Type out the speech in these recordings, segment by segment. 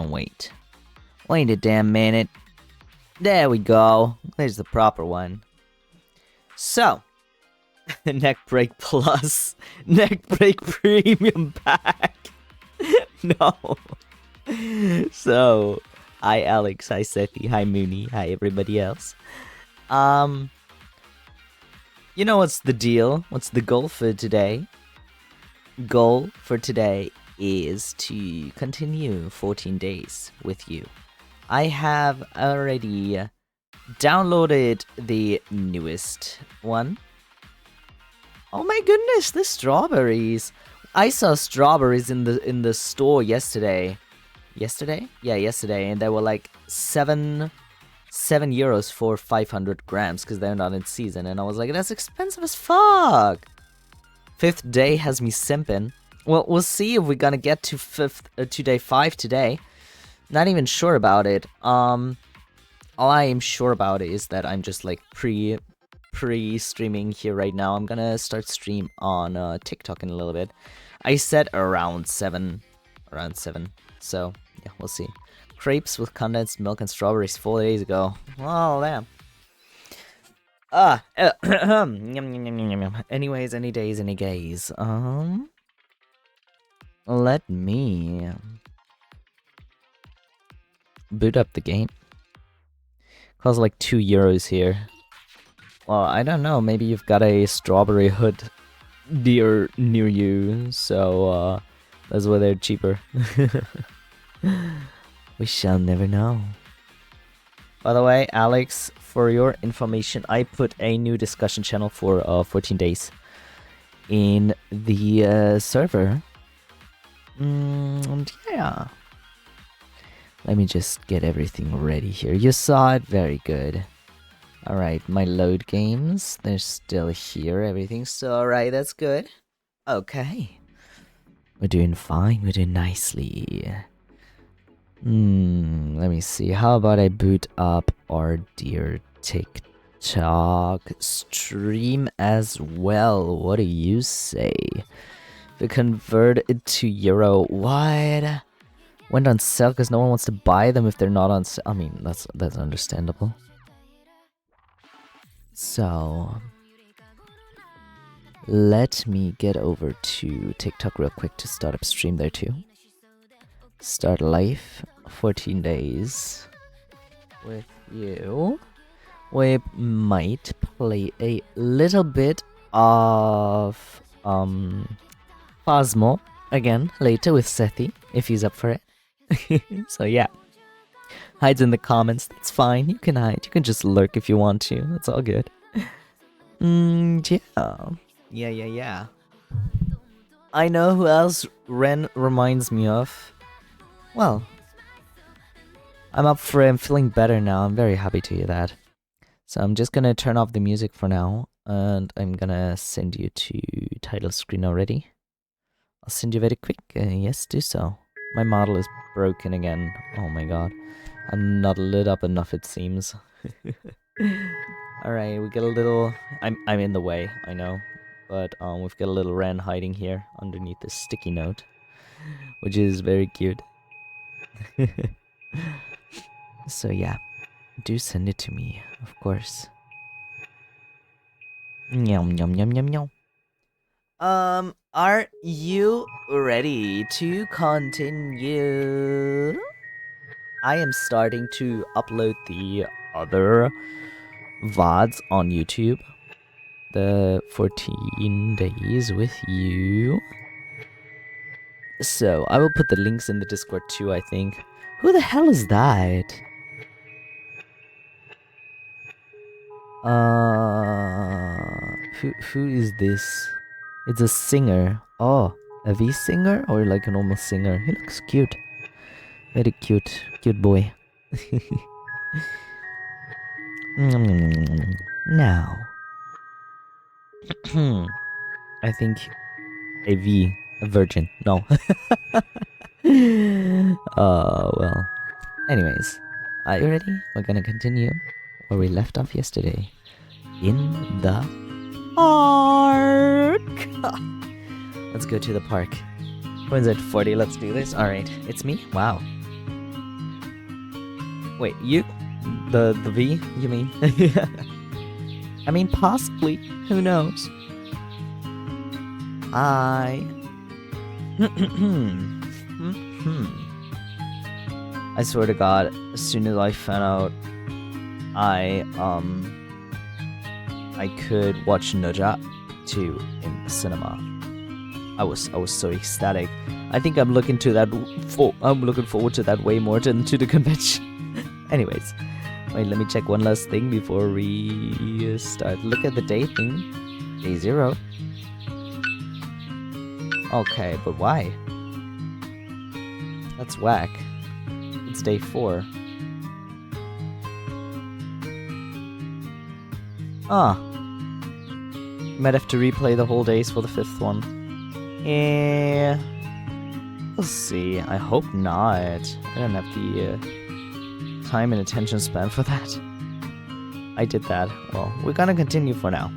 Wait. Wait a damn minute. There we go. There's the proper one. So, Neck Break Plus, Neck Break Premium Pack. No. So, hi Alex, hi Sethi, hi Mooney, hi everybody else. You know what's the deal? What's the goal for today? Goal for today is to continue 14 days with you. I have already downloaded the newest one. Oh my goodness, the strawberries. I saw strawberries in the store yesterday. Yesterday? Yeah, yesterday, and they were like 7 euros for 500 grams because they're not in season, and I was like, that's expensive as fuck. Fifth day has me simping. Well, we'll see if we're gonna get to day 5 today. Not even sure about it. All I am sure about is that I'm just like pre-streaming here right now. I'm gonna start stream on TikTok in a little bit. I said around 7. So yeah, we'll see. Crepes with condensed milk and strawberries 4 days ago. Oh damn. Anyways, any days, any gays. Let me boot up the game. Costs like 2 euros here. Well, I don't know. Maybe you've got a strawberry hood near you, so that's why they're cheaper. We shall never know. By the way, Alex, for your information, I put a new discussion channel for 14 days in the server. And yeah. Let me just get everything ready here. You saw it? Very good. Alright, my load games, they're still here. Everything's so alright, that's good. Okay. We're doing fine, we're doing nicely. Let me see. How about I boot up our dear TikTok stream as well? What do you say? To convert it to euro. What? Went on sale because no one wants to buy them if they're not on sale. I mean, that's understandable. So, let me get over to TikTok real quick to start up stream there too. Start life, 14 days with you. We might play a little bit of Phasmo again later with Sethi if he's up for it. So yeah, hides in the comments. That's fine. You can hide. You can just lurk if you want to. That's all good. Yeah. I know who else Ren reminds me of. Well, I'm up for it. I'm feeling better now. I'm very happy to hear that. So I'm just gonna turn off the music for now, and I'm gonna send you to title screen already. I'll send you very quick. Yes, do so. My model is broken again. Oh my god. I'm not lit up enough, it seems. Alright, we get a little... I'm in the way, I know. But we've got a little Ren hiding here underneath this sticky note, which is very cute. So yeah, do send it to me, of course. Yum yum yum yum yum. Are you ready to continue? I am starting to upload the other VODs on YouTube. The 14 days with you. So, I will put the links in the Discord too, I think. Who the hell is that? Who is this? It's a singer. Oh, a V singer or like a normal singer? He looks cute. Very cute. Cute boy. Now. I think a V. A virgin. No. Well. Anyways. Are you ready? We're gonna continue where we left off yesterday. In the park. Let's go to the park. When's it 40? Let's do this. Alright, it's me? Wow. Wait, you? The V, you mean? I mean, possibly. Who knows? I swear to God, as soon as I found out I could watch Naja 2 in the cinema, I was so ecstatic. I think I'm looking forward to that way more than to the convention. Anyways, wait, let me check one last thing before we start. Look at the day thing. Day 0. Okay, but why? That's whack. It's day 4. Ah. Might have to replay the whole days for the 5th one. Yeah. We'll see. I hope not. I don't have the time and attention span for that. I did that. Well, we're gonna continue for now.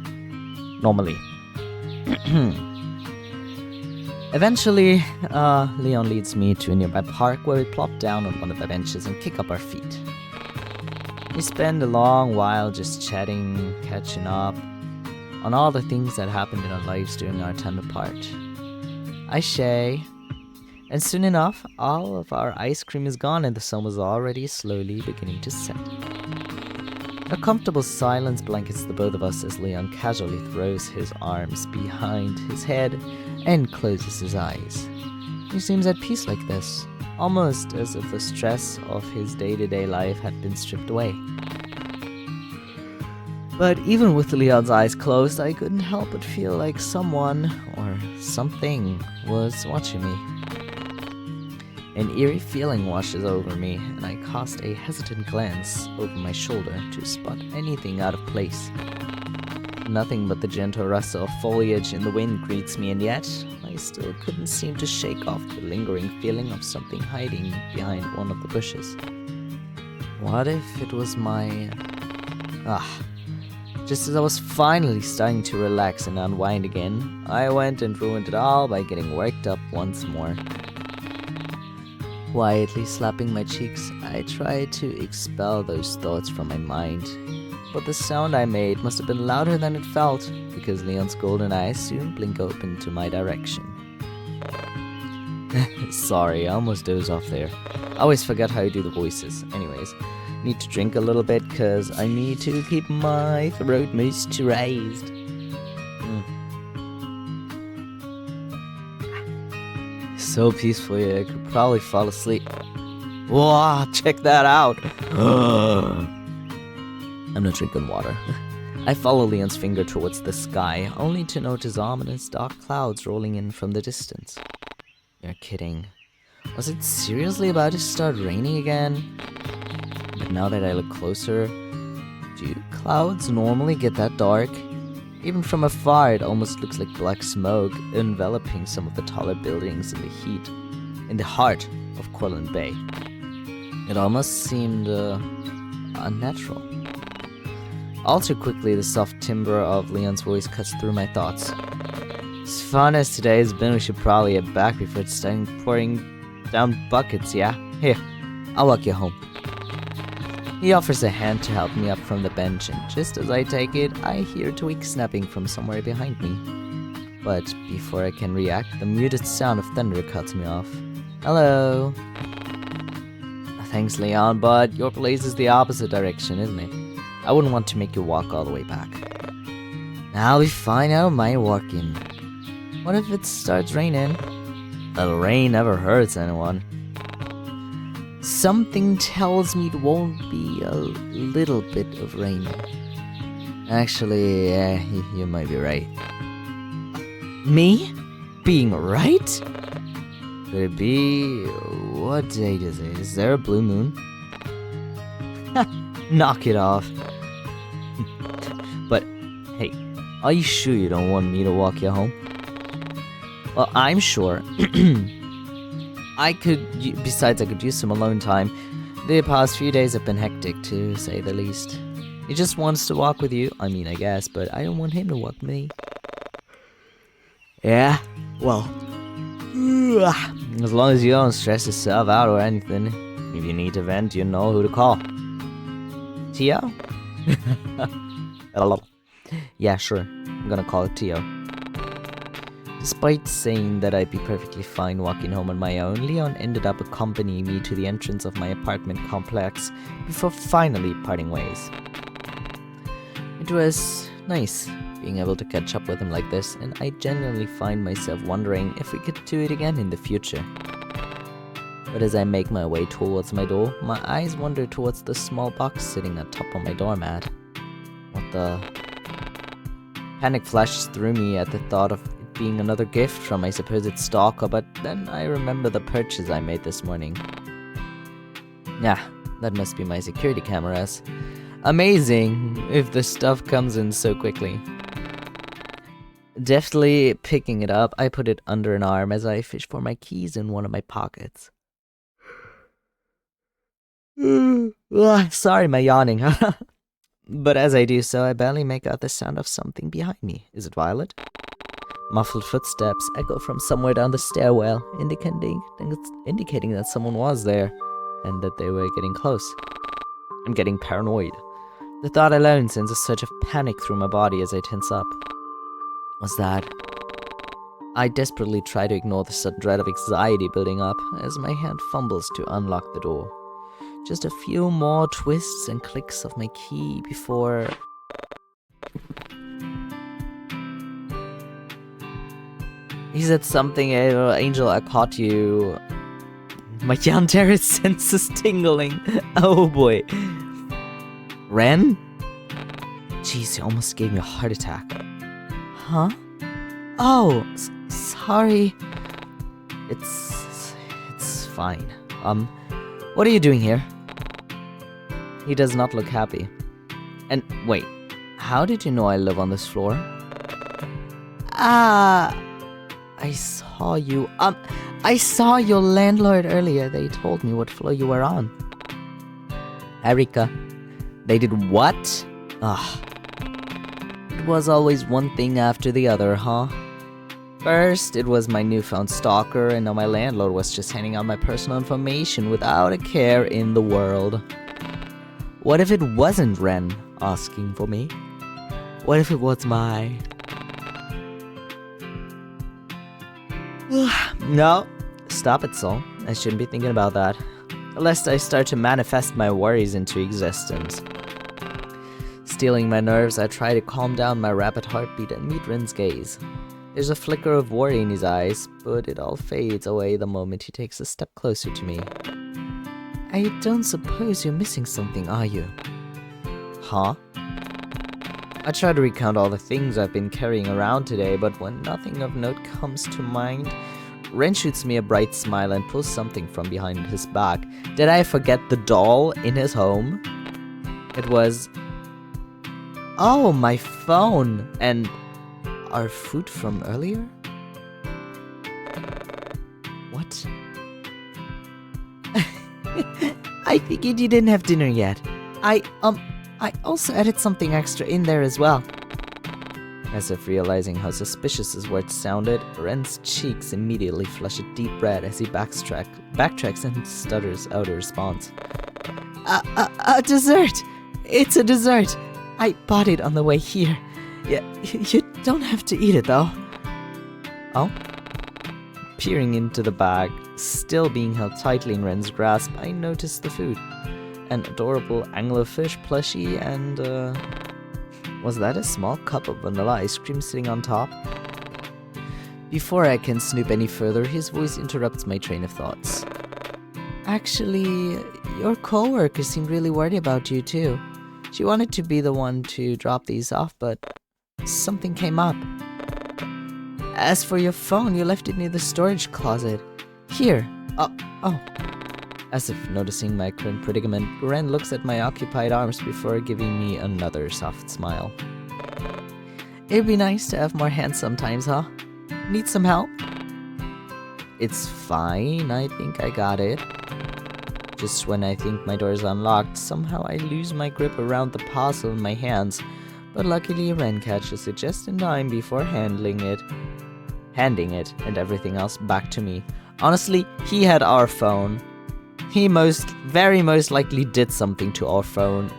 Normally. Eventually, Leon leads me to a nearby park where we plop down on one of the benches and kick up our feet. We spend a long while just chatting, catching up on all the things that happened in our lives during our time apart. I shay, and soon enough, all of our ice cream is gone and the sun was already slowly beginning to set. A comfortable silence blankets the both of us as Leon casually throws his arms behind his head and closes his eyes. He seems at peace like this, almost as if the stress of his day-to-day life had been stripped away. But even with Leon's eyes closed, I couldn't help but feel like someone or something was watching me. An eerie feeling washes over me, and I cast a hesitant glance over my shoulder to spot anything out of place. Nothing but the gentle rustle of foliage in the wind greets me, and yet I still couldn't seem to shake off the lingering feeling of something hiding behind one of the bushes. What if it was my... Just as I was finally starting to relax and unwind again, I went and ruined it all by getting worked up once more. Quietly slapping my cheeks, I tried to expel those thoughts from my mind. But the sound I made must have been louder than it felt, because Leon's golden eyes soon blink open to my direction. Sorry, I almost dozed off there. I always forget how you do the voices. Anyways, need to drink a little bit, because I need to keep my throat moisturized. So peaceful, yeah, I could probably fall asleep. Wow, check that out! I'm not drinking water. I follow Leon's finger towards the sky, only to notice ominous dark clouds rolling in from the distance. You're kidding. Was it seriously about to start raining again? But now that I look closer, do clouds normally get that dark? Even from afar, it almost looks like black smoke enveloping some of the taller buildings in the heart of Cortland Bay. It almost seemed unnatural. All too quickly, the soft timbre of Leon's voice cuts through my thoughts. As fun as today has been, we should probably get back before it's starting pouring down buckets, yeah? Here, I'll walk you home. He offers a hand to help me up from the bench, and just as I take it, I hear a twig snapping from somewhere behind me. But before I can react, the muted sound of thunder cuts me off. Hello. Thanks, Leon, but your place is the opposite direction, isn't it? I wouldn't want to make you walk all the way back. I'll be fine, I don't mind walking. What if it starts raining? The rain never hurts anyone. Something tells me it won't be a little bit of rain. Actually, yeah, you might be right. Me? Being right? Could it be... What date is it? Is there a blue moon? Knock it off. But, hey, are you sure you don't want me to walk you home? Well, I'm sure. Besides, I could use some alone time. The past few days have been hectic, to say the least. He just wants to walk with you. I mean, I guess, but I don't want him to walk with me. Yeah? Well, As long as you don't stress yourself out or anything. If you need to vent, you know who to call. Tio? Yeah, sure. I'm gonna call it Tio. Despite saying that I'd be perfectly fine walking home on my own, Leon ended up accompanying me to the entrance of my apartment complex before finally parting ways. It was nice being able to catch up with him like this, and I genuinely find myself wondering if we could do it again in the future. But as I make my way towards my door, my eyes wander towards the small box sitting atop of my doormat. What the... Panic flashes through me at the thought of it being another gift from my supposed stalker, but then I remember the purchase I made this morning. Yeah, that must be my security cameras. Amazing if the stuff comes in so quickly. Deftly picking it up, I put it under an arm as I fish for my keys in one of my pockets. Sorry, my yawning. But as I do so, I barely make out the sound of something behind me. Is it Violet? Muffled footsteps echo from somewhere down the stairwell, indicating that someone was there, and that they were getting close. I'm getting paranoid. The thought alone sends a surge of panic through my body as I tense up. What's that? I desperately try to ignore the sudden dread of anxiety building up as my hand fumbles to unlock the door. Just a few more twists and clicks of my key before... He said something, Angel, I caught you. My Yandere senses tingling. Oh boy. Ren? Jeez, he almost gave me a heart attack. Huh? Oh, sorry. It's fine. What are you doing here? He does not look happy. And wait, how did you know I live on this floor? I saw you. I saw your landlord earlier. They told me what floor you were on. Erika. They did what? It was always one thing after the other, huh? First, it was my newfound stalker, and now my landlord was just handing out my personal information without a care in the world. What if it wasn't Ren asking for me? What if it was my... No, stop it, Sol. I shouldn't be thinking about that. Lest I start to manifest my worries into existence. Stealing my nerves, I try to calm down my rapid heartbeat and meet Ren's gaze. There's a flicker of worry in his eyes, but it all fades away the moment he takes a step closer to me. I don't suppose you're missing something, are you? Huh? I try to recount all the things I've been carrying around today, but when nothing of note comes to mind, Ren shoots me a bright smile and pulls something from behind his back. Did I forget the doll in his home? It was... Oh, my phone! And our food from earlier? What? I figured you didn't have dinner yet. I also added something extra in there as well. As if realizing how suspicious his words sounded, Ren's cheeks immediately flush a deep red as he backtracks and stutters out a response. A dessert! It's a dessert! I bought it on the way here. Yeah, you don't have to eat it though. Oh? Peering into the bag, still being held tightly in Ren's grasp, I noticed the food. An adorable anglerfish plushie and, was that a small cup of vanilla ice cream sitting on top? Before I can snoop any further, his voice interrupts my train of thoughts. Actually, your coworker seemed really worried about you too. She wanted to be the one to drop these off, but something came up. As for your phone, you left it near the storage closet. Here. Oh. As if noticing my current predicament, Ren looks at my occupied arms before giving me another soft smile. It'd be nice to have more hands sometimes, huh? Need some help? It's fine, I think I got it. Just when I think my door is unlocked, somehow I lose my grip around the parcel in my hands, but luckily Ren catches it just in time before handling handing it and everything else back to me. Honestly, he had our phone. He very most likely did something to our phone.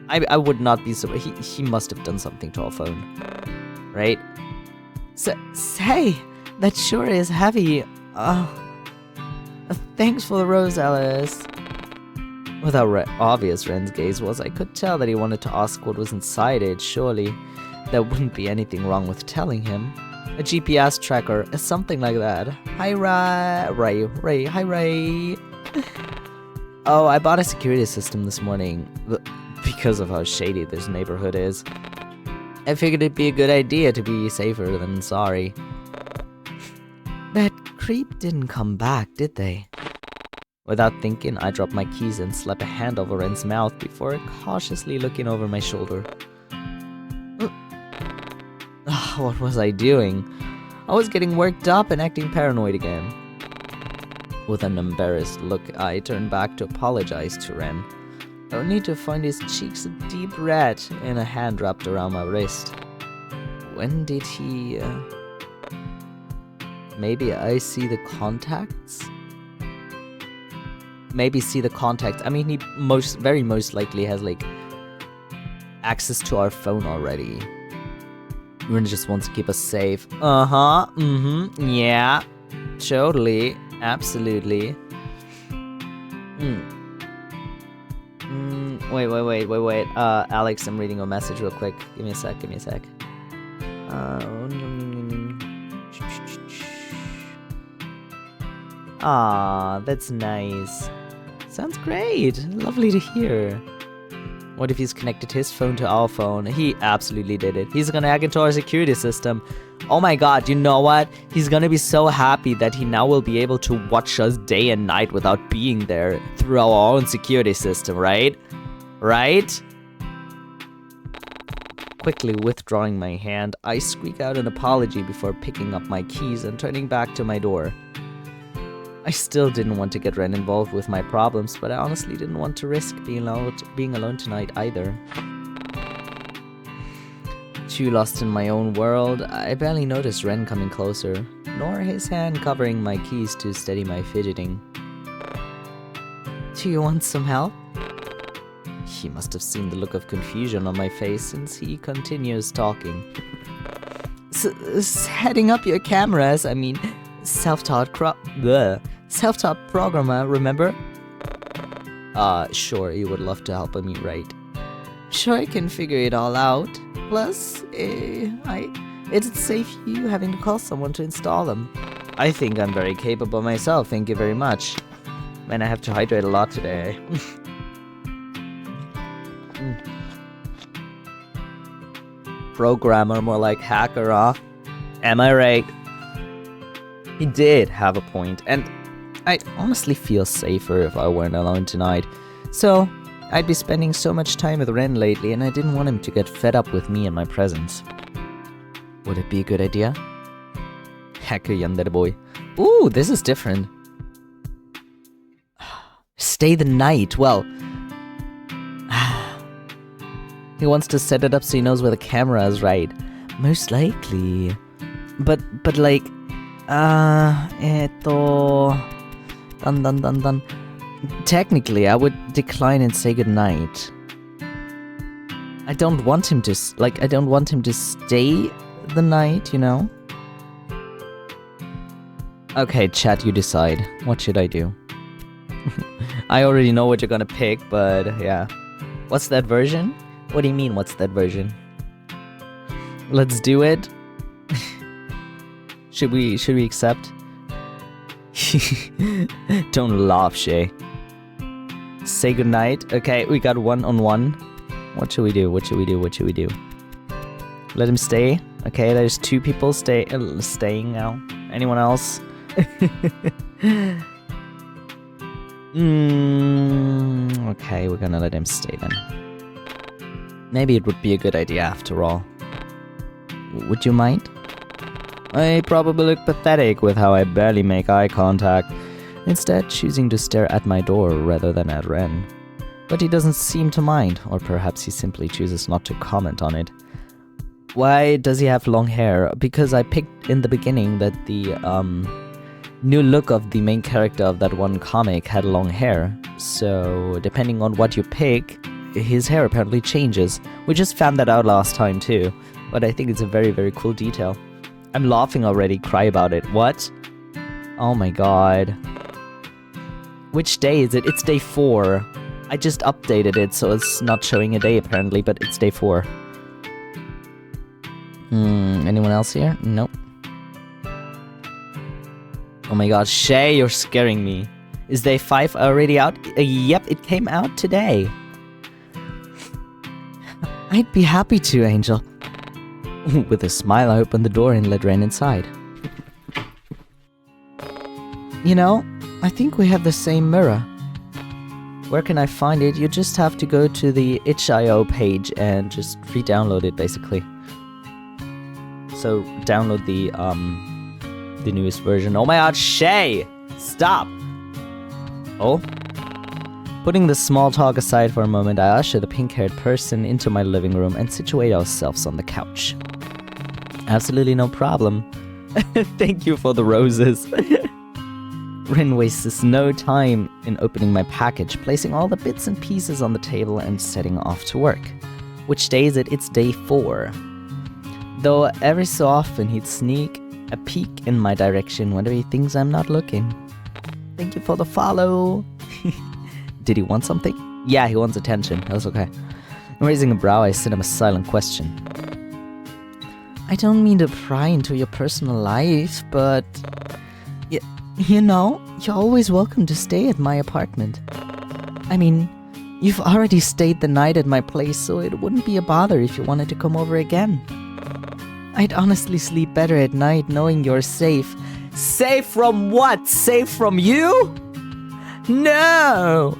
I would not be surprised. He must have done something to our phone. Right? So, hey, that sure is heavy. Thanks for the rose, Alice. With how obvious Ren's gaze was, I could tell that he wanted to ask what was inside it. Surely, there wouldn't be anything wrong with telling him. A GPS tracker, something like that. Hi, Ray. Hi, Ray. Oh, I bought a security system this morning because of how shady this neighborhood is. I figured it'd be a good idea to be safer than sorry. That creep didn't come back, did they? Without thinking, I dropped my keys and slapped a hand over Ren's mouth before cautiously looking over my shoulder. What was I doing? I was getting worked up and acting paranoid again. With an embarrassed look, I turned back to apologize to Ren. I would need to find his cheeks a deep red and a hand wrapped around my wrist. When did he... Maybe I see the contacts? Maybe see the contacts. I mean, he very most likely has, like, access to our phone already. Ren just wants to keep us safe. Yeah. Totally. Absolutely. Wait. Alex, I'm reading a message real quick. Give me a sec. That's nice. Sounds great. Lovely to hear. What if he's connected his phone to our phone? He absolutely did it. He's gonna hack into our security system. Oh my god, you know what? He's gonna be so happy that he now will be able to watch us day and night without being there through our own security system, right? Right? Quickly withdrawing my hand, I squeak out an apology before picking up my keys and turning back to my door. I still didn't want to get Ren involved with my problems, but I honestly didn't want to risk being alone tonight either. Too lost in my own world, I barely noticed Ren coming closer, nor his hand covering my keys to steady my fidgeting. Do you want some help? He must have seen the look of confusion on my face since he continues talking. Setting up your cameras, I mean, self-taught programmer, remember? Sure, you would love to help me, right? Sure, I can figure it all out. Plus, it's safe you having to call someone to install them. I think I'm very capable myself, thank you very much. Man, I have to hydrate a lot today. Programmer, more like hacker, huh? Am I right? He did have a point, and I'd honestly feel safer if I weren't alone tonight. So, I'd be spending so much time with Ren lately, and I didn't want him to get fed up with me and my presence. Would it be a good idea? Hacker yandere boy. Ooh, this is different. Stay the night. Well, he wants to set it up so he knows where the camera is, right? Most likely. But like, dun. Technically, I would decline and say goodnight. I don't want him to stay the night, you know? Okay, chat, you decide. What should I do? I already know what you're gonna pick, but yeah. What's that version? What do you mean, what's that version? Let's do it. Should we accept? Don't laugh, Shay. Say goodnight. Okay, we got 1-on-1. What should we do? Let him stay. Okay, there's 2 people staying now. Anyone else? Okay, we're gonna let him stay then. Maybe it would be a good idea after all. Would you mind? I probably look pathetic with how I barely make eye contact, instead choosing to stare at my door rather than at Ren. But he doesn't seem to mind, or perhaps he simply chooses not to comment on it. Why does he have long hair? Because I picked in the beginning that the new look of the main character of that one comic had long hair. So depending on what you pick, his hair apparently changes. We just found that out last time too, but I think it's a very, very cool detail. I'm laughing already, cry about it. What? Oh my god. Which day is it? It's day 4. I just updated it, so it's not showing a day apparently, but it's day 4. Anyone else here? Nope. Oh my god, Shay, you're scaring me. Is day 5 already out? Yep, it came out today. I'd be happy to, Angel. With a smile, I opened the door and let Ren inside. You know, I think we have the same mirror. Where can I find it? You just have to go to the itch.io page and just re-download it, basically. So download the newest version. Oh my god, Shay! Stop! Oh? Putting the small talk aside for a moment, I usher the pink-haired person into my living room and situate ourselves on the couch. Absolutely no problem. Thank you for the roses. Ren wastes no time in opening my package, placing all the bits and pieces on the table and setting off to work. Which day is it? It's day 4. Though every so often he'd sneak a peek in my direction whenever he thinks I'm not looking. Thank you for the follow. Did he want something? Yeah, he wants attention. That's okay. Raising a brow, I sent him a silent question. I don't mean to pry into your personal life, but... You know, you're always welcome to stay at my apartment. I mean, you've already stayed the night at my place, so it wouldn't be a bother if you wanted to come over again. I'd honestly sleep better at night knowing you're safe. Safe from what? Safe from you? No!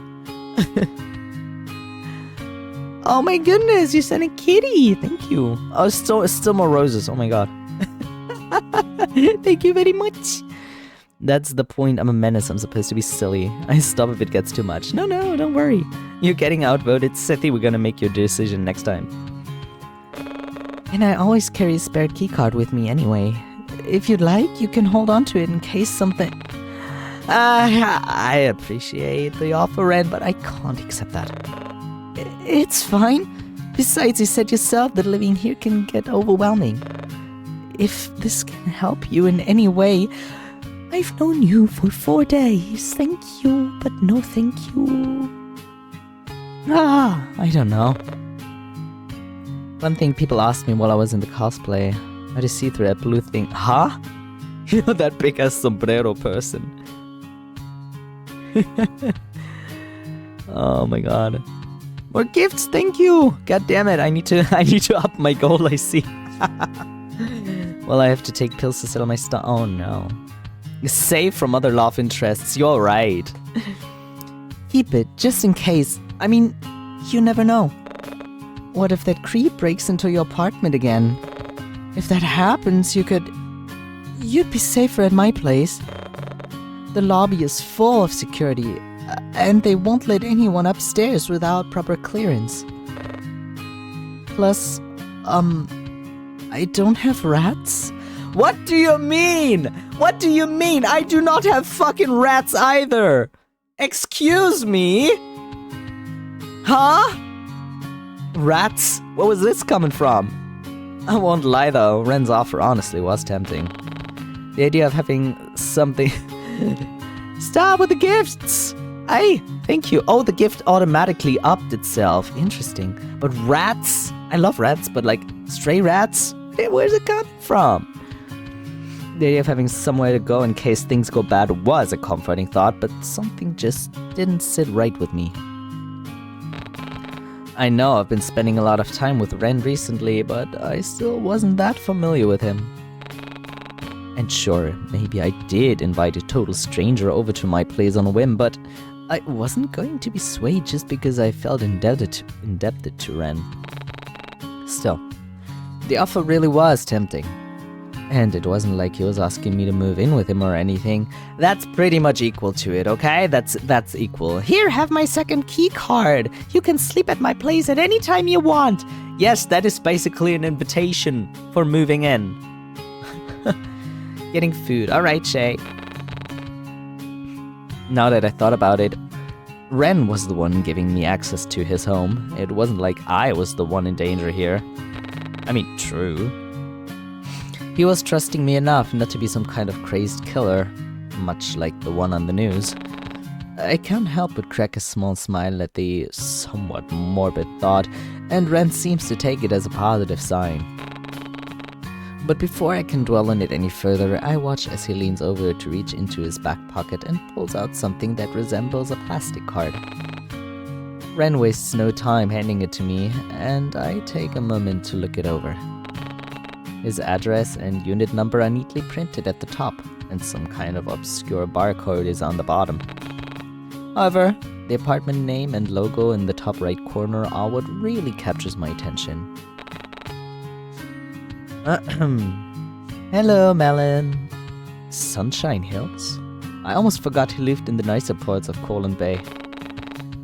Oh my goodness, you sent a kitty! Thank you. Oh, still more roses. Oh my god. Thank you very much. That's the point. I'm a menace. I'm supposed to be silly. I stop if it gets too much. No, don't worry. You're getting outvoted. Sethi, we're gonna make your decision next time. And I always carry a spare keycard with me anyway. If you'd like, you can hold on to it in case something... I appreciate the offer, Ren, but I can't accept that. It's fine. Besides, you said yourself that living here can get overwhelming. If this can help you in any way... I've known you for 4 days. Thank you, but no thank you. I don't know. One thing people asked me while I was in the cosplay. I just see through that blue thing. Huh? You know that big ass sombrero person. Oh my god. More gifts, thank you! God damn it, I need to up my goal, I see. Well, I have to take pills to settle my oh no. Safe from other love interests, you're right. Keep it, just in case. I mean, you never know. What if that creep breaks into your apartment again? If that happens, you'd be safer at my place. The lobby is full of security, and they won't let anyone upstairs without proper clearance. Plus, I don't have rats. What do you mean? What do you mean? I do not have fucking rats either. Excuse me? Huh? Rats? Where was this coming from? I won't lie though, Ren's offer honestly was tempting. The idea of having something... Stop with the gifts! Hey, thank you. Oh, the gift automatically upped itself. Interesting. But rats? I love rats, but like stray rats? Where's it coming from? The idea of having somewhere to go in case things go bad was a comforting thought, but something just didn't sit right with me. I know I've been spending a lot of time with Ren recently, but I still wasn't that familiar with him. And sure, maybe I did invite a total stranger over to my place on a whim, but I wasn't going to be swayed just because I felt indebted to Ren. Still, the offer really was tempting. And it wasn't like he was asking me to move in with him or anything. That's pretty much equal to it, okay? That's equal. Here, have my second key card. You can sleep at my place at any time you want. Yes, that is basically an invitation for moving in. Getting food. Alright, Shay. Now that I thought about it, Ren was the one giving me access to his home. It wasn't like I was the one in danger here. I mean, true. He was trusting me enough not to be some kind of crazed killer, much like the one on the news. I can't help but crack a small smile at the somewhat morbid thought, and Ren seems to take it as a positive sign. But before I can dwell on it any further, I watch as he leans over to reach into his back pocket and pulls out something that resembles a plastic card. Ren wastes no time handing it to me, and I take a moment to look it over. His address and unit number are neatly printed at the top, and some kind of obscure barcode is on the bottom. However, the apartment name and logo in the top right corner are what really captures my attention. Hello, Melon. Sunshine Hills? I almost forgot he lived in the nicer parts of Colan Bay.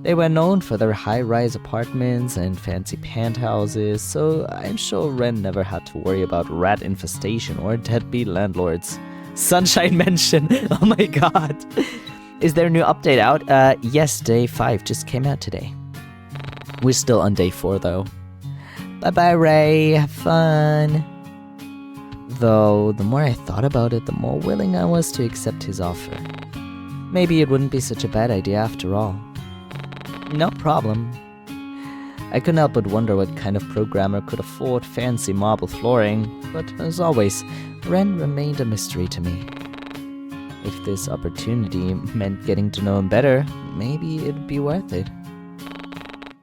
They were known for their high-rise apartments and fancy penthouses, so I'm sure Ren never had to worry about rat infestation or deadbeat landlords. Sunshine Mansion! Oh my god! Is there a new update out? Yes, day 5 just came out today. We're still on day 4 though. Bye-bye, Ray. Have fun. Though, the more I thought about it, the more willing I was to accept his offer. Maybe it wouldn't be such a bad idea after all. No problem. I couldn't help but wonder what kind of programmer could afford fancy marble flooring, but as always, Ren remained a mystery to me. If this opportunity meant getting to know him better, maybe it'd be worth it.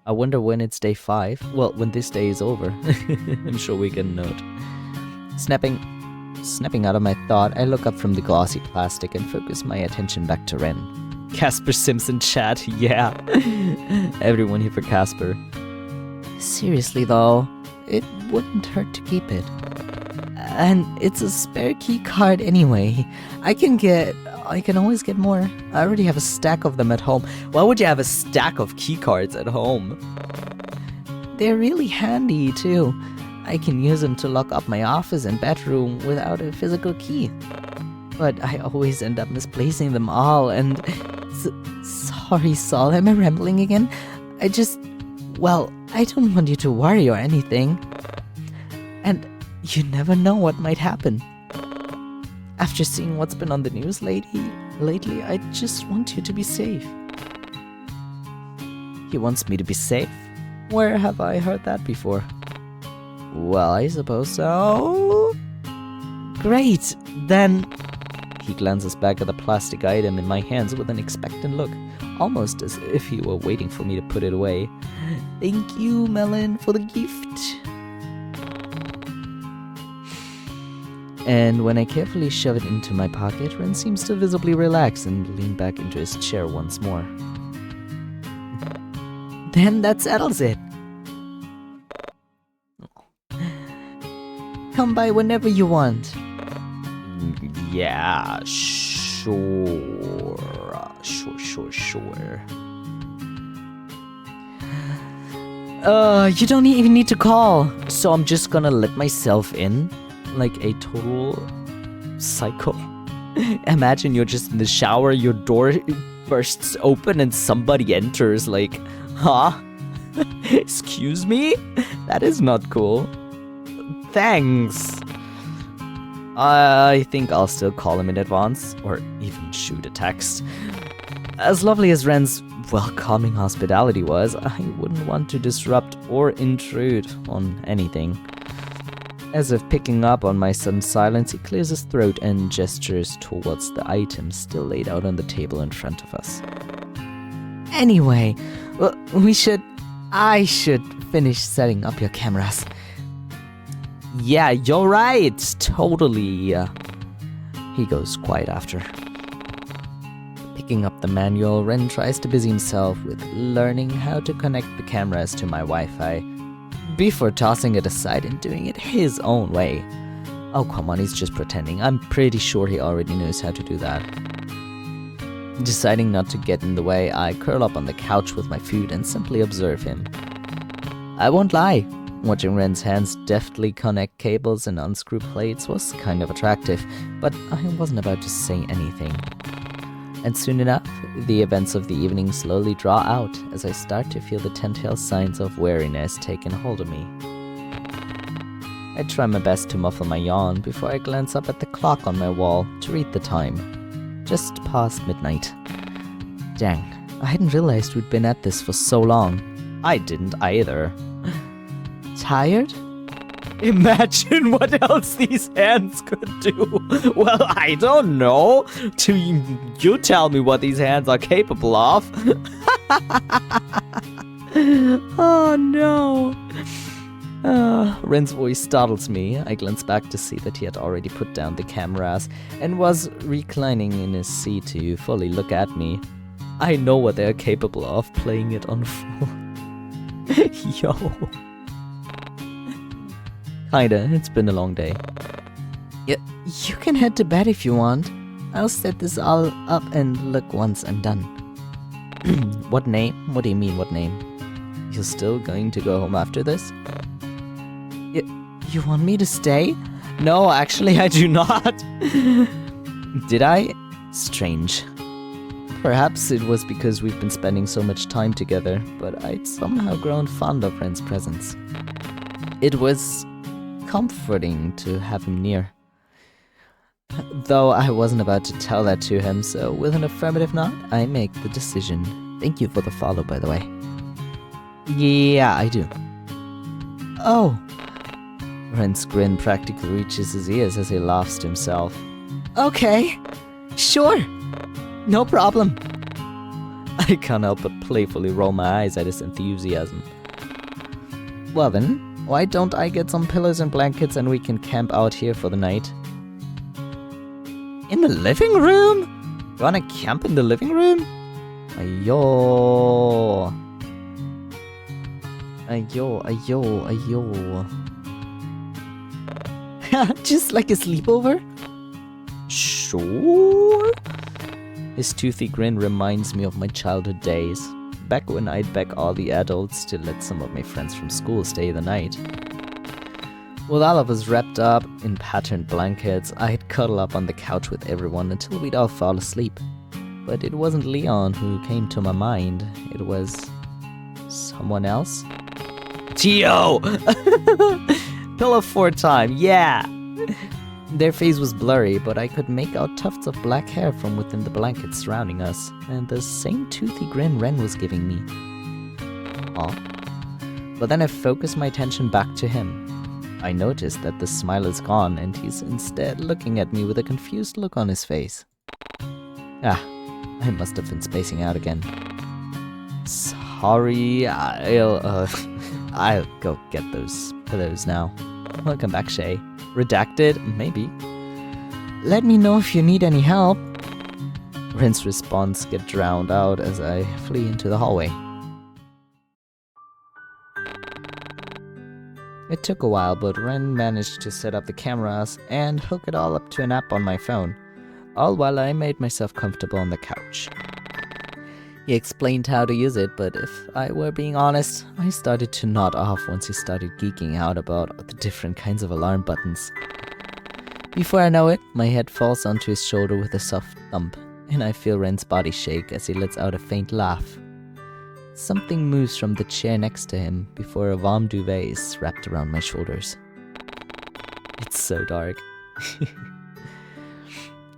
I wonder when it's day 5. Well, when this day is over. I'm sure we get a note. Snapping out of my thought, I look up from the glossy plastic and focus my attention back to Ren. Casper Simpson chat, yeah. Everyone here for Casper. Seriously though, it wouldn't hurt to keep it. And it's a spare key card anyway. I can always get more. I already have a stack of them at home. Why would you have a stack of key cards at home? They're really handy too. I can use them to lock up my office and bedroom without a physical key. But I always end up misplacing them all and... Sorry, Saul, am I rambling again? I don't want you to worry or anything. And you never know what might happen. After seeing what's been on the news lately, I just want you to be safe. He wants me to be safe? Where have I heard that before? Well, I suppose so. Great, then... He glances back at the plastic item in my hands with an expectant look, almost as if he were waiting for me to put it away. Thank you, Melon, for the gift. And when I carefully shove it into my pocket, Ren seems to visibly relax and lean back into his chair once more. Then that settles it. Come by whenever you want. Yeah, sure. You don't even need to call. So I'm just gonna let myself in like a total psycho. Imagine you're just in the shower, your door bursts open and somebody enters like, huh? Excuse me? That is not cool. Thanks. I think I'll still call him in advance, or even shoot a text. As lovely as Ren's welcoming hospitality was, I wouldn't want to disrupt or intrude on anything. As if picking up on my sudden silence, he clears his throat and gestures towards the items still laid out on the table in front of us. Anyway, I should finish setting up your cameras. Yeah, you're right, totally. He goes quiet after. Picking up the manual, Ren tries to busy himself with learning how to connect the cameras to my Wi-Fi, before tossing it aside and doing it his own way. Oh, come on, he's just pretending. I'm pretty sure he already knows how to do that. Deciding not to get in the way, I curl up on the couch with my food and simply observe him. I won't lie, watching Ren's hands deftly connect cables and unscrew plates was kind of attractive, but I wasn't about to say anything. And soon enough, the events of the evening slowly draw out as I start to feel the telltale signs of weariness taking hold of me. I try my best to muffle my yawn before I glance up at the clock on my wall to read the time. Just past midnight. Dang, I hadn't realized we'd been at this for so long. I didn't either. Tired? Imagine what else these hands could do. Well, I don't know. You tell me what these hands are capable of. Oh no. Ren's voice startles me. I glance back to see that he had already put down the cameras and was reclining in his seat to fully look at me. I know what they're capable of, playing it on full. Yo. Kinda, it's been a long day. Yeah, you can head to bed if you want. I'll set this all up and look once I'm done. What name? What do you mean, what name? You're still going to go home after this? You want me to stay? No, actually I do not. Did I? Strange. Perhaps it was because we've been spending so much time together, but I'd somehow grown fond of Ren's presence. It was comforting to have him near. Though I wasn't about to tell that to him, so with an affirmative nod, I make the decision. Thank you for the follow, by the way. Yeah, I do. Oh. Ren's grin practically reaches his ears as he laughs to himself. Okay, sure, no problem. I can't help but playfully roll my eyes at his enthusiasm. Well then, why don't I get some pillows and blankets and we can camp out here for the night? In the living room? You wanna camp in the living room? Ayo. Ayo, ayo, ayo. Just like a sleepover? Sure. His toothy grin reminds me of my childhood days, back when I'd beg all the adults to let some of my friends from school stay the night. With all of us wrapped up in patterned blankets, I'd cuddle up on the couch with everyone until we'd all fall asleep. But it wasn't Leon who came to my mind, it was someone else? Gio! Pillow fort time, yeah! Their face was blurry, but I could make out tufts of black hair from within the blankets surrounding us, and the same toothy grin Ren was giving me. Aw. But then I focused my attention back to him. I noticed that the smile is gone, and he's instead looking at me with a confused look on his face. Ah, I must have been spacing out again. Sorry, I'll go get those pillows now. Welcome back, Shay. Redacted? Maybe. Let me know if you need any help. Ren's response get drowned out as I flee into the hallway. It took a while, but Ren managed to set up the cameras and hook it all up to an app on my phone, all while I made myself comfortable on the couch. He explained how to use it, but if I were being honest, I started to nod off once he started geeking out about the different kinds of alarm buttons. Before I know it, my head falls onto his shoulder with a soft thump, and I feel Ren's body shake as he lets out a faint laugh. Something moves from the chair next to him before a warm duvet is wrapped around my shoulders. It's so dark.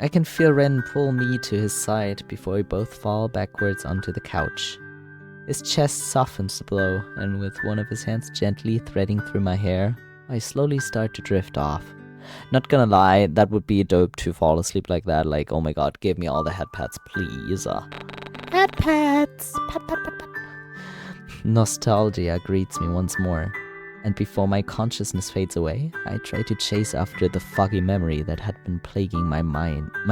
I can feel Ren pull me to his side before we both fall backwards onto the couch. His chest softens a blow, and with one of his hands gently threading through my hair, I slowly start to drift off. Not gonna lie, that would be dope to fall asleep like that, like, oh my god, give me all the head pats, please. Head pats! Pat, pat, pat, pat. Nostalgia greets me once more. And before my consciousness fades away, I try to chase after the foggy memory that had been plaguing my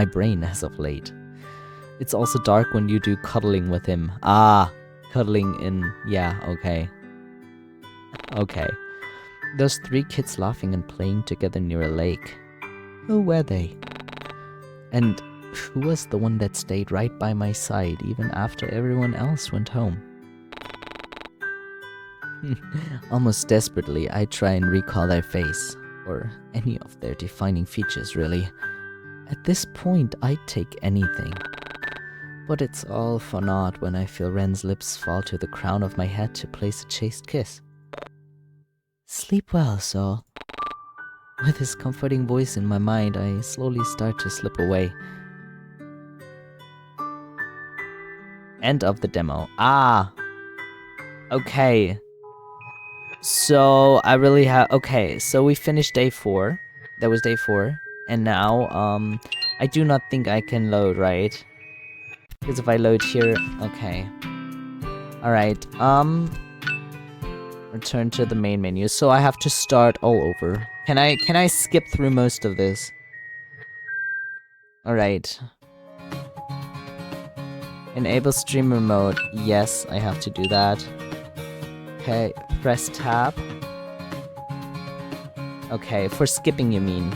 brain as of late. It's also dark when you do cuddling with him. Ah, cuddling in, yeah, okay. Okay. Those 3 kids laughing and playing together near a lake. Who were they? And who was the one that stayed right by my side even after everyone else went home? Almost desperately, I try and recall their face, or any of their defining features, really. At this point, I'd take anything. But it's all for naught when I feel Ren's lips fall to the crown of my head to place a chaste kiss. Sleep well, Saul. With his comforting voice in my mind, I slowly start to slip away. End of the demo. Ah! Okay. So, I really have... Okay, so we finished day 4. That was day 4. And now, I do not think I can load, right? Because if I load here... Okay. Alright, return to the main menu. So I have to start all over. Can I skip through most of this? Alright. Enable streamer mode. Yes, I have to do that. Okay, press tab. Okay, for skipping you mean.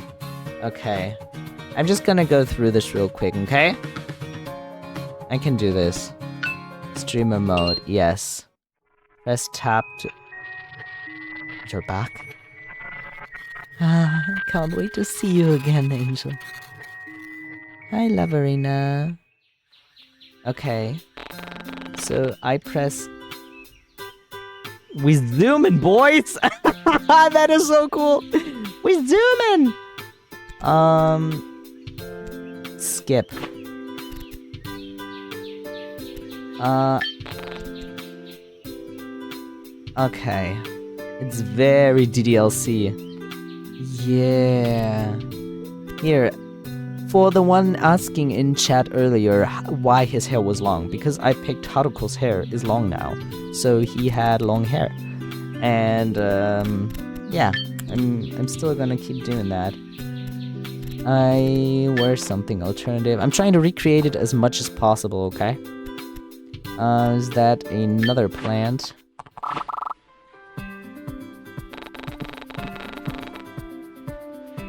Okay. I'm just gonna go through this real quick, okay? I can do this. Streamer mode, yes. Press tab to... You're back? Ah, I can't wait to see you again, Angel. Hi, Laverina. Okay. So, I press... We zooming, boys! That is so cool! We zooming! Skip. Okay. It's very DDLC. Yeah. Here. For the one asking in chat earlier why his hair was long, because I picked Haruko's hair is long now. So he had long hair. And, yeah. I'm still gonna keep doing that. I wear something alternative. I'm trying to recreate it as much as possible, okay? Is that another plant?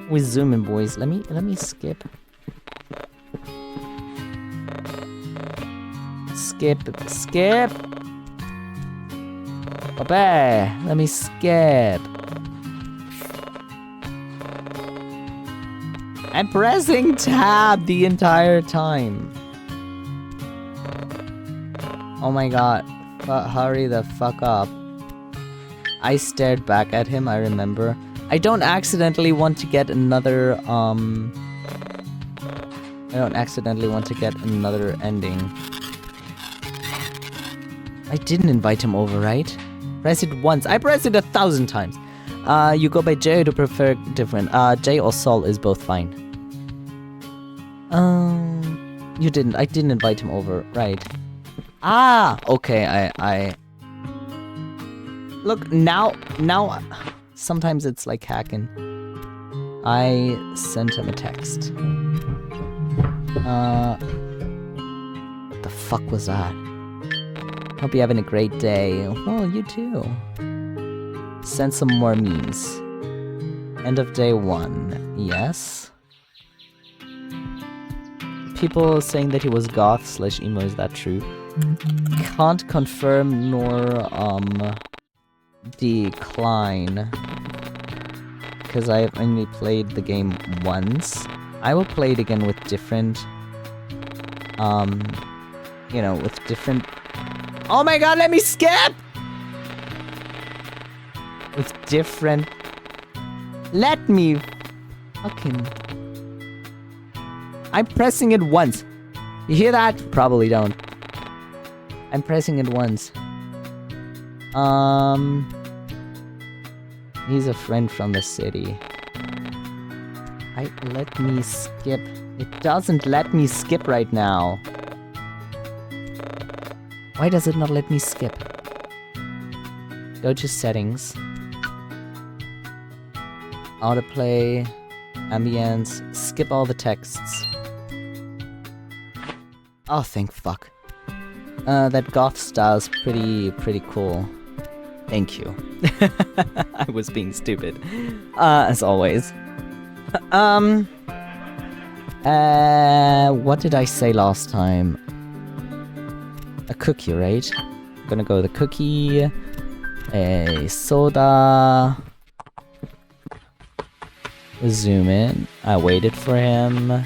We zoom in, boys. Let me skip. Skip. Okay, let me skip. I'm pressing tab the entire time. Oh my god. Hurry the fuck up. I stared back at him, I remember. I don't accidentally want to get another, I don't accidentally want to get another ending. I didn't invite him over, right? Press it once. I pressed it 1,000 times. You go by J to prefer different. J or Sol is both fine. You didn't. I didn't invite him over, right? Ah! Okay, I... Look, now... Sometimes it's like hacking. I sent him a text. What the fuck was that? Hope you're having a great day. Oh, you too. Send some more memes. End of day 1. Yes. People saying that he was goth/emo, is that true? Can't confirm nor decline. Because I've only played the game once. I will play it again with different you know, with different... Oh my god, let me skip! With different... Let me... Fucking... I'm pressing it once. You hear that? Probably don't. I'm pressing it once. He's a friend from the city. Let me skip. It doesn't let me skip right now. Why does it not let me skip? Go to settings. Autoplay. Ambience. Skip all the texts. Oh, thank fuck. That goth style's pretty cool. Thank you. I was being stupid. As always. What did I say last time? A cookie, right? I'm gonna go with a cookie, a soda. Zoom in. I waited for him.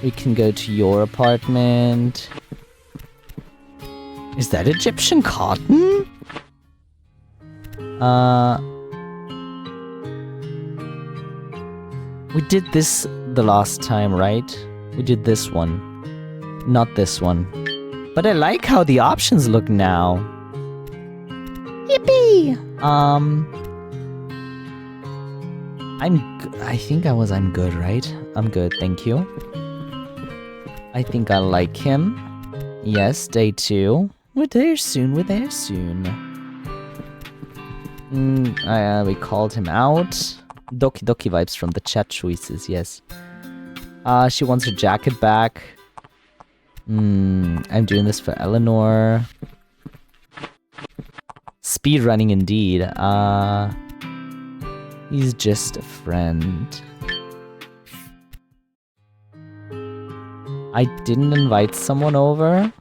We can go to your apartment. Is that Egyptian cotton? We did this the last time, right? We did this one. Not this one. But I like how the options look now. Yippee! I think I'm good, right? I'm good, thank you. I think I like him. Yes, day 2. We're there soon, we called him out. Doki Doki vibes from the chat choices, yes. She wants her jacket back. I'm doing this for Eleanor. Speed running indeed. He's just a friend. I didn't invite someone over.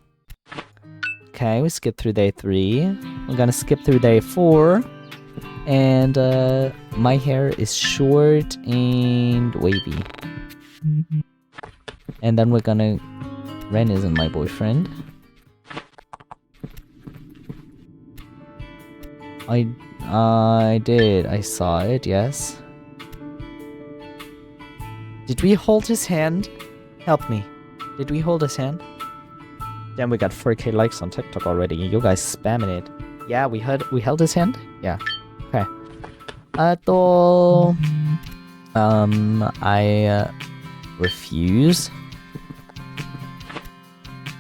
Okay, we skipped through day 3. We're gonna skip through day 4. And my hair is short and wavy. And then we're gonna... Ren isn't my boyfriend. I did. I saw it, yes. Did we hold his hand? Help me. Did we hold his hand? Damn, we got 4K likes on TikTok already. You guys spamming it. Yeah, we held his hand? Yeah. Okay. I refuse.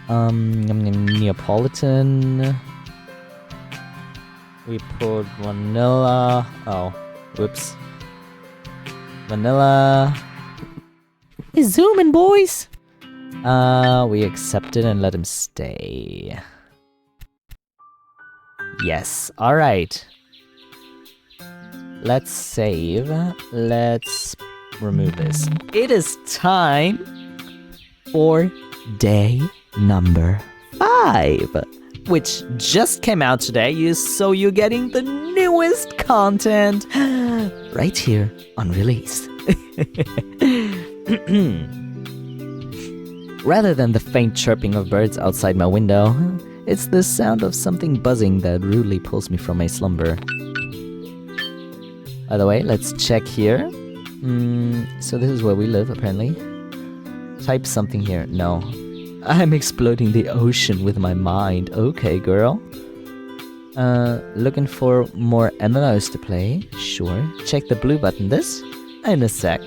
Neapolitan. We put vanilla. Oh, whoops. Vanilla. He's zooming, boys. We accept it and let him stay. Yes. All right. Let's save. Let's remove this. It is time for day number 5, which just came out today, so you're getting the newest content right here on release. Rather than the faint chirping of birds outside my window, it's the sound of something buzzing that rudely pulls me from my slumber. By the way, let's check here. So this is where we live, apparently. Type something here. No. I'm exploding the ocean with my mind. Okay, girl. Looking for more MMOs to play? Sure. Check the blue button. This? In a sec.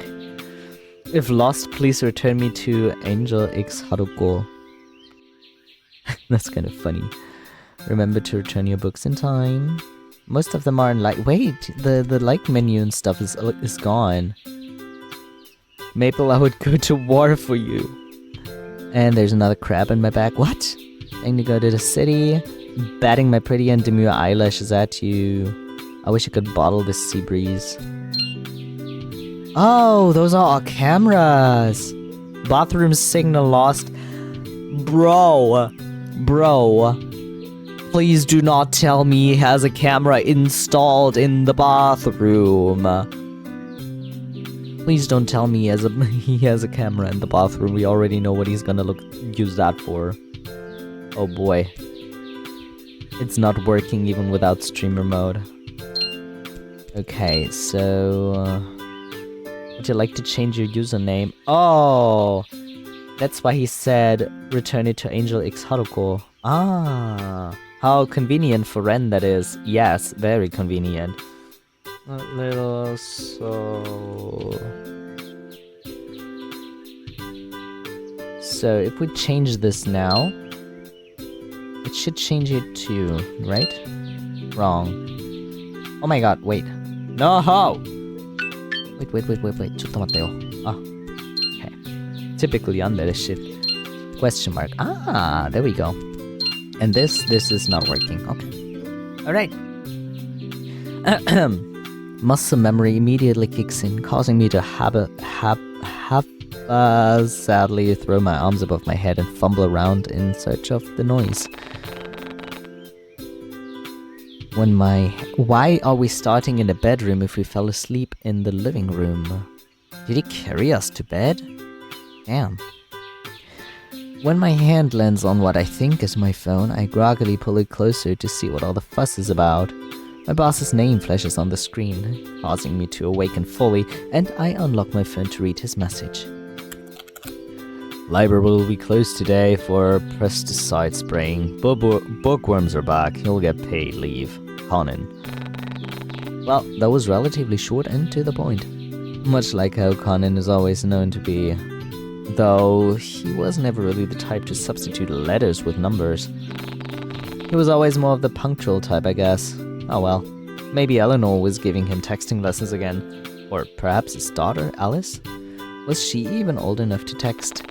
If lost, please return me to Angel X Haruko. That's kind of funny. Remember to return your books in time. Most of them are in like... Wait, the like menu and stuff is gone. Maple, I would go to war for you. And there's another crab in my back. What? I need to go to the city. Batting my pretty and demure eyelashes at you. I wish I could bottle this sea breeze. Oh, those are all cameras. Bathroom signal lost. Bro. Please do not tell me he has a camera installed in the bathroom. Please don't tell me he has a camera in the bathroom. We already know what he's gonna use that for. Oh boy. It's not working even without streamer mode. Okay, so... would you like to change your username? Oh! That's why he said return it to Angel X Haruko. Ah! How convenient for Ren that is. Yes, very convenient. A little so... So if we change this now, it should change it to, right? Wrong. Oh my god, wait. No! Wait. ちょっと待ってよ. Ah. Okay. Typically under this shit. Question mark. Ah, there we go. And this is not working. Okay. Alright. Muscle memory immediately kicks in, causing me to sadly throw my arms above my head and fumble around in search of the noise. Why are we starting in the bedroom if we fell asleep in the living room? Did he carry us to bed? Damn. When my hand lands on what I think is my phone, I groggily pull it closer to see what all the fuss is about. My boss's name flashes on the screen, causing me to awaken fully, and I unlock my phone to read his message. Library will be closed today for pesticide spraying. Bookworms are back. You'll get paid leave. Conan. Well, that was relatively short and to the point. Much like how Conan is always known to be. Though he was never really the type to substitute letters with numbers. He was always more of the punctual type, I guess. Oh well. Maybe Eleanor was giving him texting lessons again. Or perhaps his daughter, Alice? Was she even old enough to text?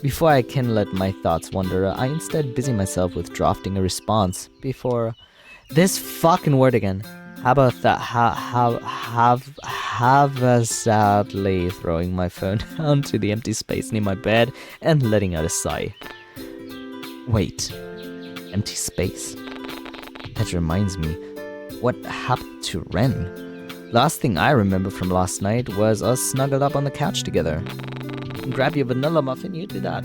Before I can let my thoughts wander, I instead busy myself with drafting a response before... This fucking word again. How about that? Sadly throwing my phone down to the empty space near my bed and letting out a sigh. Wait. Empty space? That reminds me. What happened to Ren? Last thing I remember from last night was us snuggled up on the couch together. Grab your vanilla muffin, you do that.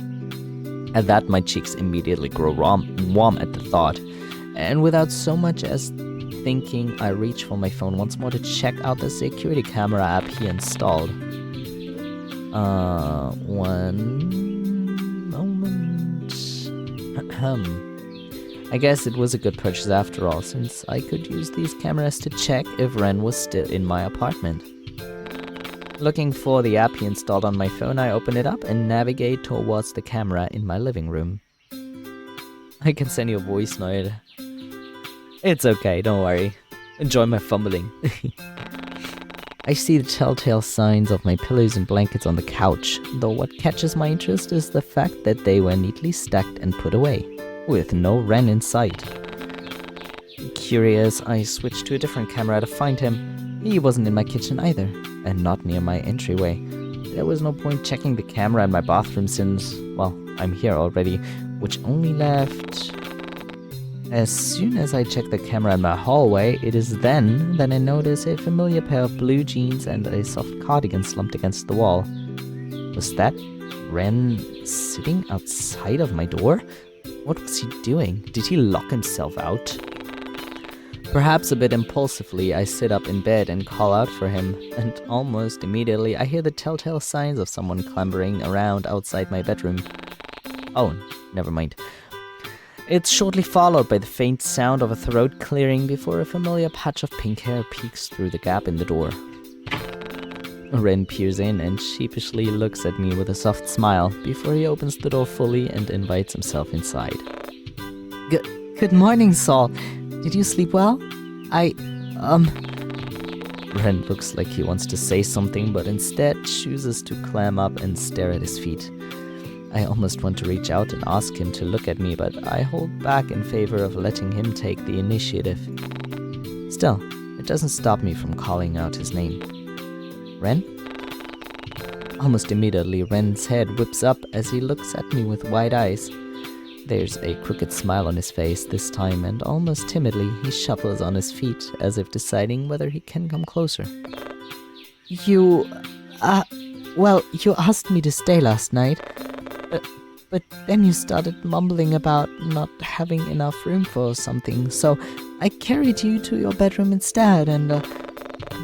At that, my cheeks immediately grow warm at the thought, and without so much as thinking, I reach for my phone once more to check out the security camera app he installed. One moment. I guess it was a good purchase after all, since I could use these cameras to check if Ren was still in my apartment. Looking for the app he installed on my phone, I open it up and navigate towards the camera in my living room. I can send you a voice note. It's okay, don't worry. Enjoy my fumbling. I see the telltale signs of my pillows and blankets on the couch, though what catches my interest is the fact that they were neatly stacked and put away, with no Ren in sight. Curious, I switched to a different camera to find him. He wasn't in my kitchen either, and not near my entryway. There was no point checking the camera in my bathroom since, well, I'm here already, which only left... As soon as I check the camera in my hallway, it is then that I notice a familiar pair of blue jeans and a soft cardigan slumped against the wall. Was that Ren sitting outside of my door? What was he doing? Did he lock himself out? Perhaps a bit impulsively, I sit up in bed and call out for him, and almost immediately I hear the telltale signs of someone clambering around outside my bedroom. Oh, never mind. It's shortly followed by the faint sound of a throat clearing before a familiar patch of pink hair peeks through the gap in the door. Ren peers in and sheepishly looks at me with a soft smile before he opens the door fully and invites himself inside. Good morning, Saul. Did you sleep well? Ren looks like he wants to say something, but instead chooses to clam up and stare at his feet. I almost want to reach out and ask him to look at me, but I hold back in favor of letting him take the initiative. Still, it doesn't stop me from calling out his name. Ren? Almost immediately, Ren's head whips up as he looks at me with wide eyes. There's a crooked smile on his face this time, and almost timidly, he shuffles on his feet as if deciding whether he can come closer. You asked me to stay last night. But then you started mumbling about not having enough room for something, so I carried you to your bedroom instead, and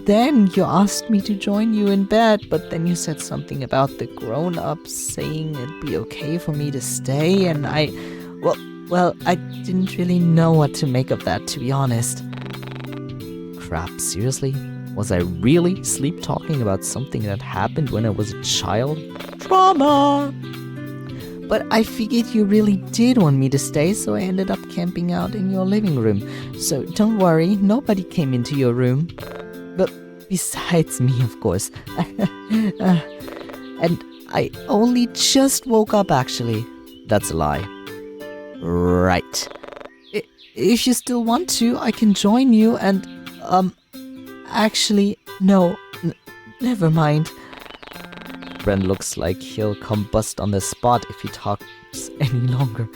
then you asked me to join you in bed, but then you said something about the grown-ups saying it'd be okay for me to stay, and I didn't really know what to make of that, to be honest. Crap, seriously? Was I really sleep-talking about something that happened when I was a child? Drama! But I figured you really did want me to stay, so I ended up camping out in your living room. So don't worry, nobody came into your room. But besides me, of course. And I only just woke up, actually. That's a lie. Right. If you still want to, I can join you and, Actually, no. Never mind. Ren looks like he'll combust on the spot if he talks any longer.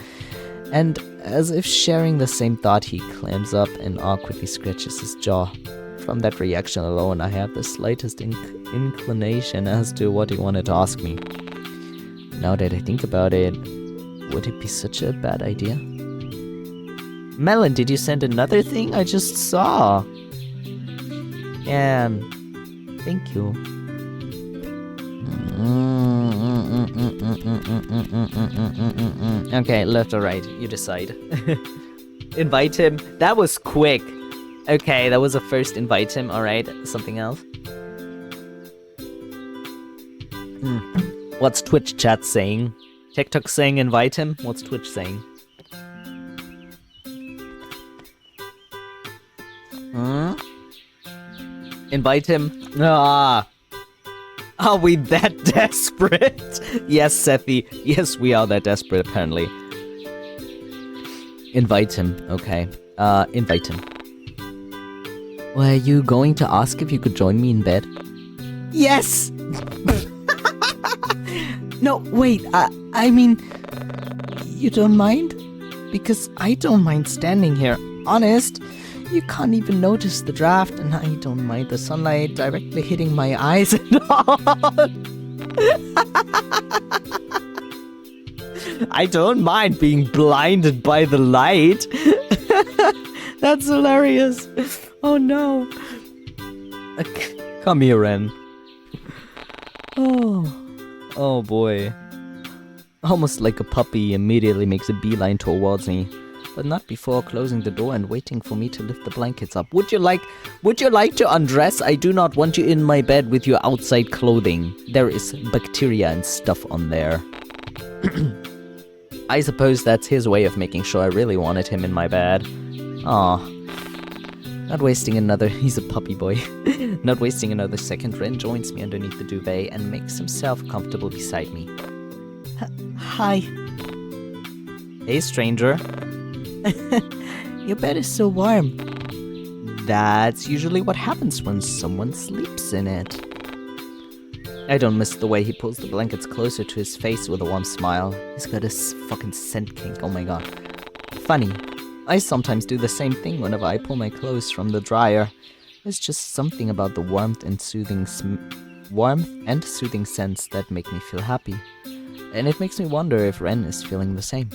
And as if sharing the same thought, he clams up and awkwardly scratches his jaw. From that reaction alone, I have the slightest inclination as to what he wanted to ask me. Now that I think about it, would it be such a bad idea? Melon, did you send another thing? I just saw. And thank you. Okay, left or right, you decide. Invite him. That was quick. Okay, that was a first invite him. Alright, something else. What's Twitch chat saying? TikTok saying invite him? What's Twitch saying? Invite him? Ah. Are we that desperate? Yes, Sethi. Yes, we are that desperate, apparently. Invite him. Okay. Invite him. Were you going to ask if you could join me in bed? Yes! No, wait. I mean, you don't mind? Because I don't mind standing here. Honest. You can't even notice the draft, and I don't mind the sunlight directly hitting my eyes and all. I don't mind being blinded by the light. That's hilarious. Oh no. Come here, Ren. Oh boy. Almost like a puppy immediately makes a beeline towards me. But not before closing the door and waiting for me to lift the blankets up. Would you like to undress? I do not want you in my bed with your outside clothing. There is bacteria and stuff on there. I suppose that's his way of making sure I really wanted him in my bed. Aw. Not wasting another... He's a puppy boy. Not wasting another second, Ren joins me underneath the duvet and makes himself comfortable beside me. Hi. Hey, stranger. Your bed is so warm. That's usually what happens when someone sleeps in it. I don't miss the way he pulls the blankets closer to his face with a warm smile. He's got a fucking scent kink, oh my god. Funny, I sometimes do the same thing whenever I pull my clothes from the dryer. There's just something about the warmth and soothing scents that make me feel happy. And it makes me wonder if Ren is feeling the same.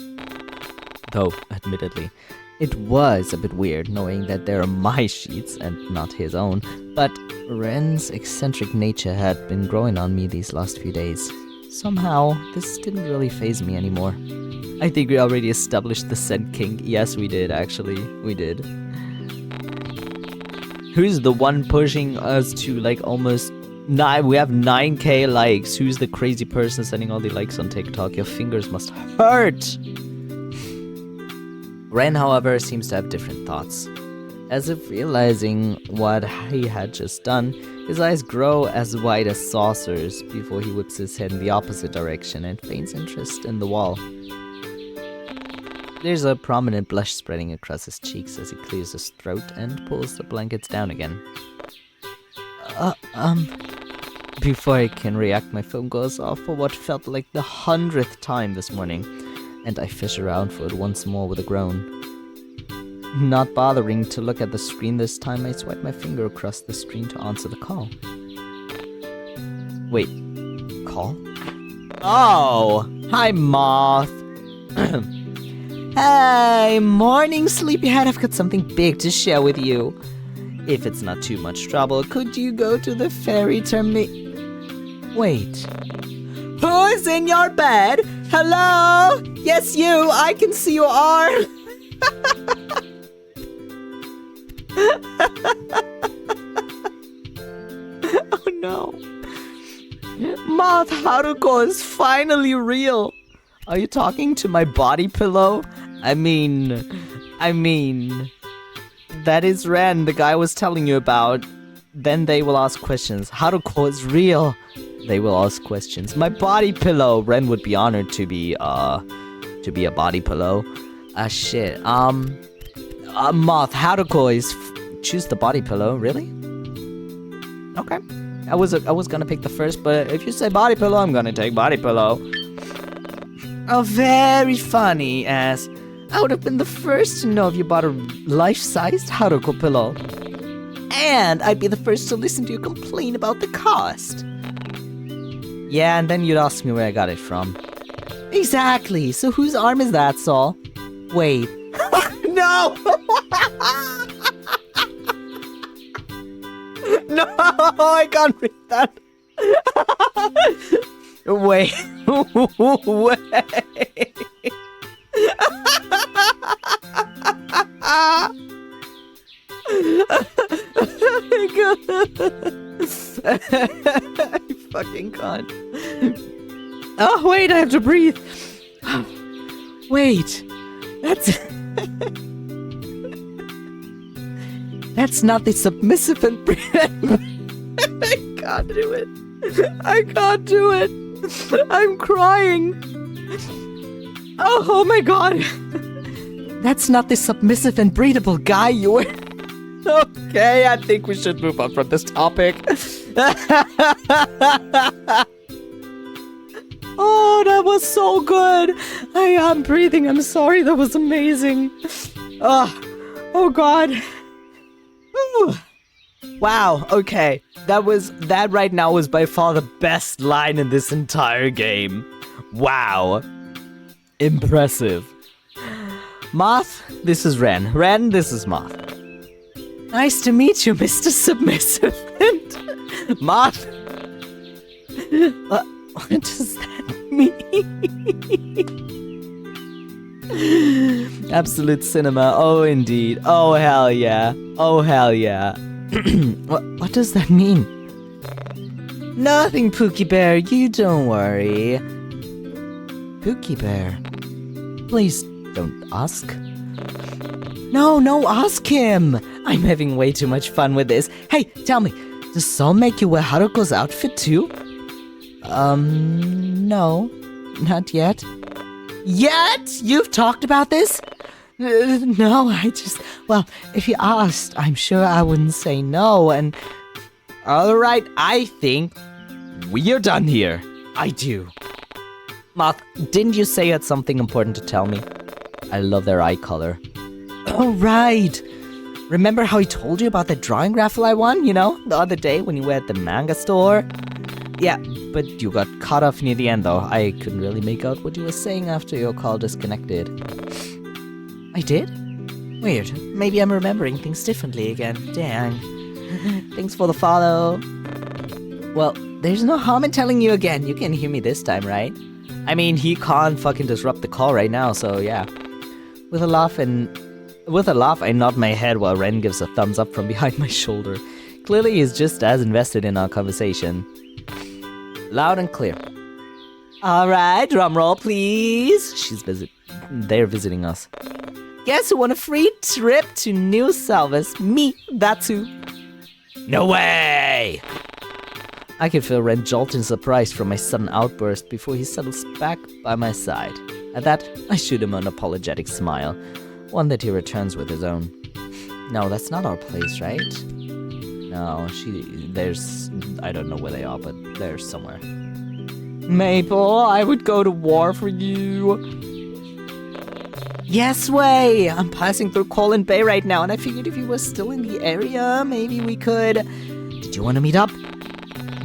Though, admittedly, it was a bit weird knowing that they are my sheets and not his own, but Ren's eccentric nature had been growing on me these last few days. Somehow, this didn't really faze me anymore. I think we already established the scent kink. Yes, we did, actually. We did. Who's the one pushing us to, like, almost... we have 9k likes. Who's the crazy person sending all the likes on TikTok? Your fingers must hurt! Ren, however, seems to have different thoughts. As if realizing what he had just done, his eyes grow as wide as saucers before he whips his head in the opposite direction and feigns interest in the wall. There's a prominent blush spreading across his cheeks as he clears his throat and pulls the blankets down again. Before I can react, my phone goes off for what felt like the 100th time this morning, and I fish around for it once more with a groan. Not bothering to look at the screen this time, I swipe my finger across the screen to answer the call. Wait, call? Oh, hi Moth. Hey, morning sleepyhead, I've got something big to share with you. If it's not too much trouble, could you go to the ferry Wait. Who's in your bed? Hello? Yes, you. I can see your arm. Oh no. Moth Haruko is finally real. Are you talking to my body pillow? I mean, that is Ren, the guy I was telling you about. Then they will ask questions. Haruko is real. They will ask questions. My body pillow. Ren would be honored to be a body pillow. Shit. Moth Haruko is choose the body pillow. Really? Okay. I was gonna pick the first, but if you say body pillow, I'm gonna take body pillow. Oh, very funny, as I would have been the first to know if you bought a life-sized Haruko pillow. And I'd be the first to listen to you complain about the cost. Yeah, and then you'd ask me where I got it from. Exactly, so whose arm is that, Saul? Wait. No! No, I can't read that. Wait. Wait. I fucking can't. Oh, wait, I have to breathe. Wait. That's not the submissive and I can't do it. I can't do it. I'm crying. Oh my god. That's not the submissive and breedable guy you were. Okay, I think we should move on from this topic. Oh, that was so good. I am breathing. I'm sorry. That was amazing. Oh god. Ooh. Wow, okay. That right now was by far the best line in this entire game. Wow. Impressive. Moth, this is Ren. Ren, this is Moth. Nice to meet you, Mr. Submissive. And Moth. What does that mean? Absolute cinema. Oh, indeed. Oh, hell yeah. Oh, hell yeah. What does that mean? Nothing, Pookie Bear. You don't worry. Pookie Bear. Please don't ask. No, ask him. I'm having way too much fun with this. Hey, tell me, does Saul make you wear Haruko's outfit too? No. Not yet. Yet? You've talked about this? No, well, if you asked, I'm sure I wouldn't say no, and... Alright, I think we're done here. I do. Moth, didn't you say you had something important to tell me? I love their eye color. Oh, right. Remember how I told you about that drawing raffle I won, the other day when you were at the manga store? Yeah, but you got cut off near the end, though. I couldn't really make out what you were saying after your call disconnected. I did? Weird. Maybe I'm remembering things differently again. Dang. Thanks for the follow. Well, there's no harm in telling you again. You can hear me this time, right? I mean, he can't fucking disrupt the call right now, so yeah. With a laugh, I nod my head while Ren gives a thumbs up from behind my shoulder. Clearly, he's just as invested in our conversation. Loud and clear. Alright, drumroll, please. They're visiting us. Guess who won a free trip to New Salvas? Me, that's who. No way! I can feel Ren jolt in surprise from my sudden outburst before he settles back by my side. At that, I shoot him an apologetic smile, one that he returns with his own. No, that's not our place, right? No, I don't know where they are, but they're somewhere. Maple, I would go to war for you. Yes way! I'm passing through Colin Bay right now, and I figured if you were still in the area, maybe we could... Did you want to meet up?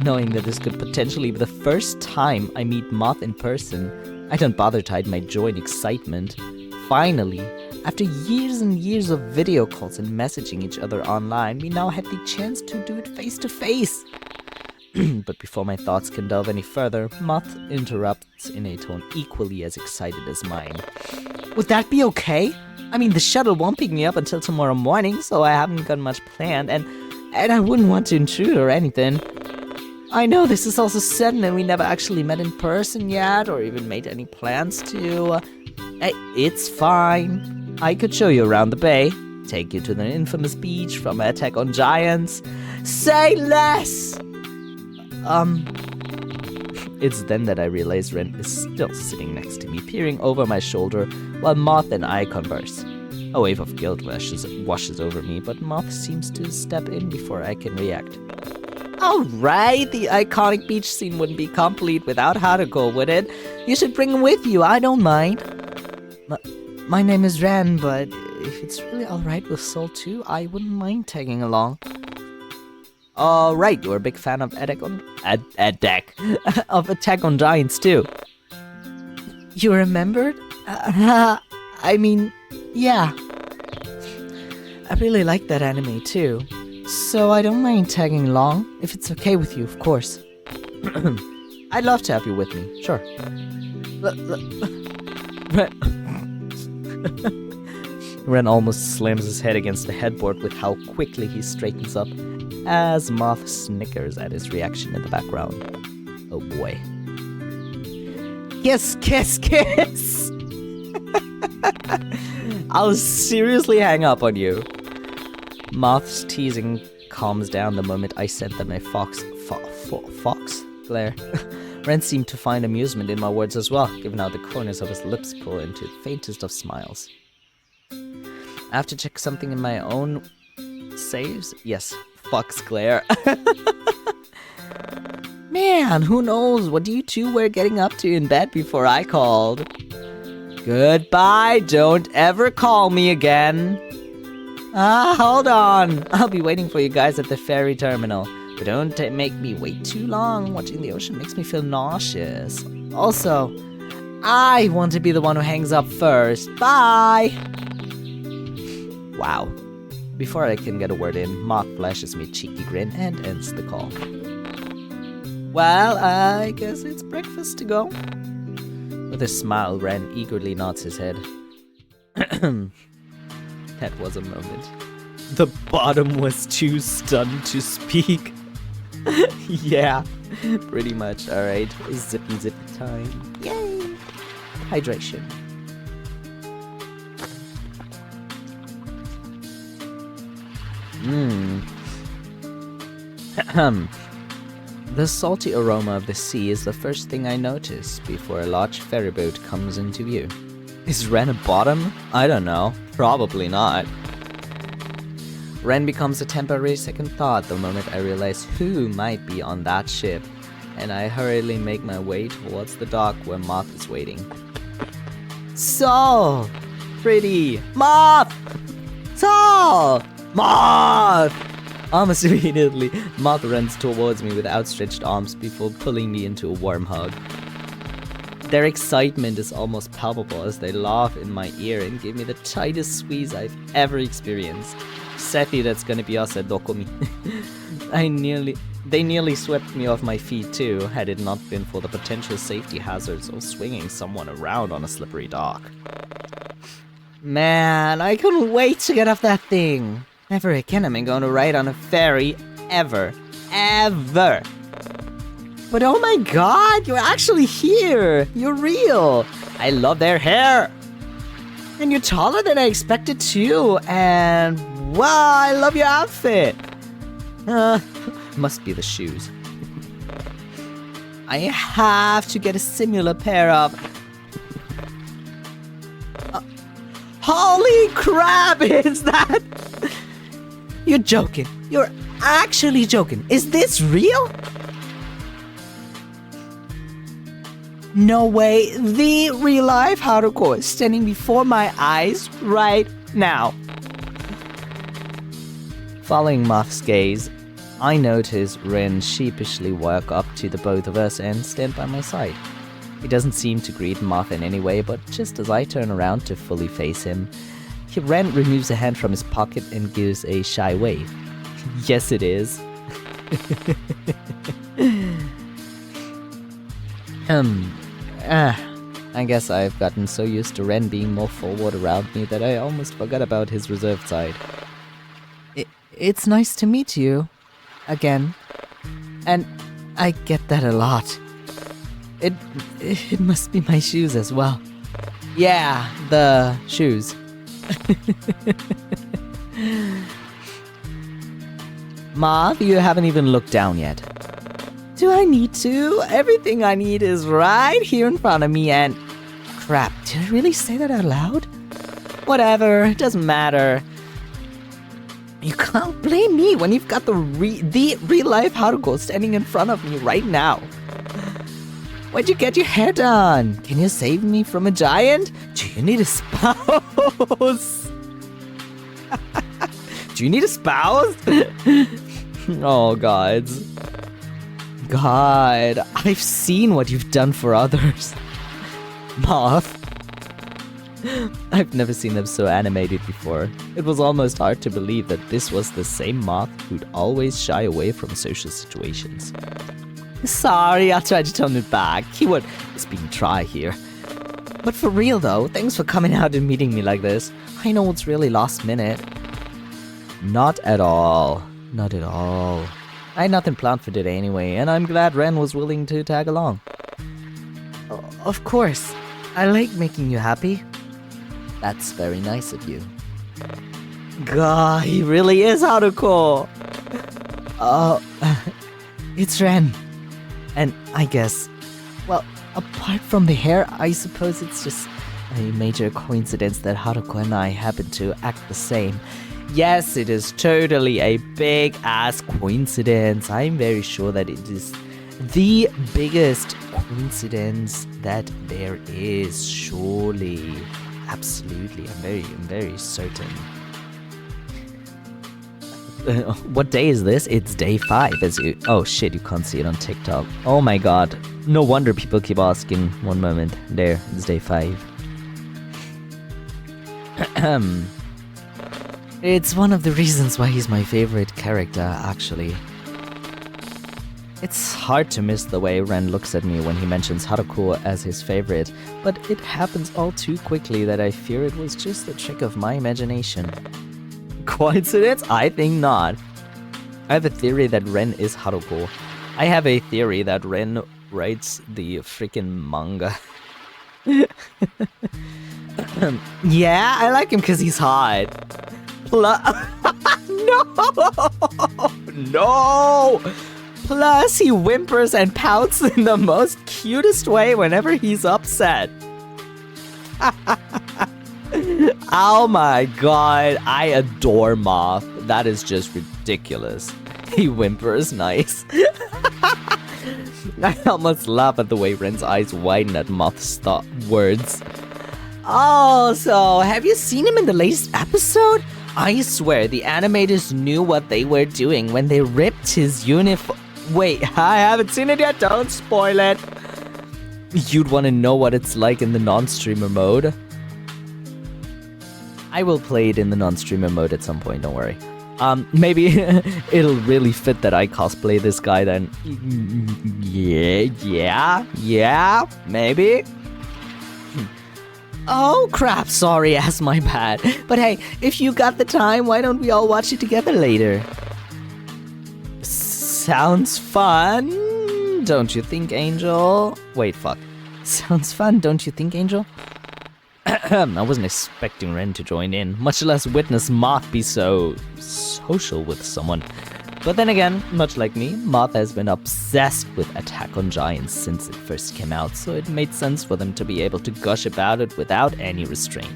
Knowing that this could potentially be the first time I meet Moth in person, I don't bother to hide my joy and excitement. Finally, after years and years of video calls and messaging each other online, we now had the chance to do it face to face. But before my thoughts can delve any further, Moth interrupts in a tone equally as excited as mine. Would that be okay? I mean, the shuttle won't pick me up until tomorrow morning, so I haven't got much planned, and I wouldn't want to intrude or anything. I know this is also sudden and we never actually met in person yet, or even made any plans to. Hey, it's fine. I could show you around the bay, take you to the infamous beach from Attack on Giants. Say less! It's then that I realize Ren is still sitting next to me, peering over my shoulder, while Moth and I converse. A wave of guilt washes over me, but Moth seems to step in before I can react. Alright, the iconic beach scene wouldn't be complete without Haruko, would it? You should bring him with you, I don't mind. My name is Ren, but if it's really alright with Soul too, I wouldn't mind tagging along. Alright, you're a big fan of Attack on Giants too. You remembered? I mean, yeah. I really like that anime too. So I don't mind tagging along, if it's okay with you, of course. I'd love to have you with me, sure. Ren almost slams his head against the headboard with how quickly he straightens up, as Moth snickers at his reaction in the background. Oh boy. Kiss, kiss, kiss! I'll seriously hang up on you. Moth's teasing calms down the moment I sent them a fox glare. Ren seemed to find amusement in my words as well, given how the corners of his lips pull into the faintest of smiles. I have to check something in my own saves? Yes, fox glare. Man, who knows what you two were getting up to in bed before I called. Goodbye, don't ever call me again. Hold on. I'll be waiting for you guys at the ferry terminal. But don't make me wait too long. Watching the ocean makes me feel nauseous. Also, I want to be the one who hangs up first. Bye! Wow. Before I can get a word in, Moth flashes me a cheeky grin and ends the call. Well, I guess it's breakfast to go. With a smile, Ren eagerly nods his head. That was a moment. The bottom was too stunned to speak. Yeah, pretty much. Alright, zippy time. Yay! Hydration. The salty aroma of the sea is the first thing I notice before a large ferryboat comes into view. Is Ren a bottom? I don't know. Probably not. Ren becomes a temporary second thought the moment I realize who might be on that ship, and I hurriedly make my way towards the dock where Moth is waiting. So pretty! Moth! So! Moth! Almost immediately, Moth runs towards me with outstretched arms before pulling me into a warm hug. Their excitement is almost palpable as they laugh in my ear and give me the tightest squeeze I've ever experienced. Sadly, that's gonna be us at Dokomi. They nearly swept me off my feet too, had it not been for the potential safety hazards of swinging someone around on a slippery dock. Man, I couldn't wait to get off that thing. Never again am I going to ride on a ferry, ever. Ever! But oh my god, you're actually here! You're real! I love their hair! And you're taller than I expected too, and wow, I love your outfit! Must be the shoes. I have to get a similar pair of... holy crap, is that... You're joking. You're actually joking. Is this real? No way. The real life Haruko is standing before my eyes right now. Following Moth's gaze, I notice Ren sheepishly walk up to the both of us and stand by my side. He doesn't seem to greet Moth in any way, but just as I turn around to fully face him, Ren removes a hand from his pocket and gives a shy wave. Yes, it is. I guess I've gotten so used to Ren being more forward around me that I almost forgot about his reserved side. It's nice to meet you. Again. And I get that a lot. It must be my shoes as well. Yeah, the shoes. Moth, you haven't even looked down yet. Do I need to? Everything I need is right here in front of me and... Crap, did I really say that out loud? Whatever, it doesn't matter. You can't blame me when you've got the real-life Haruko standing in front of me right now. Why'd you get your hair done? Can you save me from a giant? Do you need a spouse? Do you need a spouse? Oh, God. God, I've seen what you've done for others. Moth. I've never seen them so animated before. It was almost hard to believe that this was the same Moth who'd always shy away from social situations. Sorry, I'll try to tone it back. Keyword is being dry here. But for real though, thanks for coming out and meeting me like this. I know it's really last minute. Not at all. Not at all. I had nothing planned for today anyway, and I'm glad Ren was willing to tag along. Of course. I like making you happy. That's very nice of you. God, he really is Haruko. It's Ren. And I guess, well, apart from the hair, I suppose it's just a major coincidence that Haruko and I happen to act the same. Yes, it is totally a big-ass coincidence. I'm very sure that it is the biggest coincidence that there is, surely. Absolutely, I'm very certain. What day is this? It's day 5. Oh shit, you can't see it on TikTok. Oh my god. No wonder people keep asking. One moment. There, it's day 5. It's one of the reasons why he's my favorite character, actually. It's hard to miss the way Ren looks at me when he mentions Haruko as his favorite, but it happens all too quickly that I fear it was just a trick of my imagination. Coincidence? I think not. I have a theory that Ren is Haruko. I have a theory that Ren writes the freaking manga. Yeah, I like him because he's hot. No! Plus, he whimpers and pouts in the most cutest way whenever he's upset. Oh my god, I adore Moth. That is just ridiculous. He whimpers nice. I almost laugh at the way Ren's eyes widen at Moth's words. Oh, so have you seen him in the latest episode? I swear the animators knew what they were doing when they ripped his uniform. Wait, I haven't seen it yet, don't spoil it. You'd want to know what it's like in the non-streamer mode. I will play it in the non-streamer mode at some point, don't worry. Maybe it'll really fit that I cosplay this guy then. Yeah, maybe. Oh crap, sorry, ass my bad. But hey, if you got the time, why don't we all watch it together later? Sounds fun, don't you think, Angel? Wait, fuck. Sounds fun, don't you think, Angel? I wasn't expecting Ren to join in, much less witness Moth be so social with someone. But then again, much like me, Moth has been obsessed with Attack on Giants since it first came out, so it made sense for them to be able to gush about it without any restraint.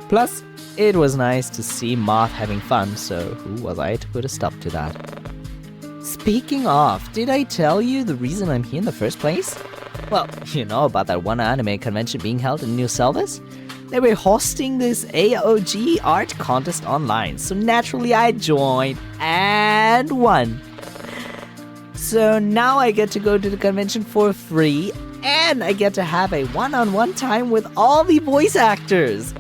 Plus, it was nice to see Moth having fun, so who was I to put a stop to that? Speaking of, did I tell you the reason I'm here in the first place? Well, you know about that one anime convention being held in New Selvas? They were hosting this AOG art contest online, so naturally I joined and won. So now I get to go to the convention for free, and I get to have a one-on-one time with all the voice actors.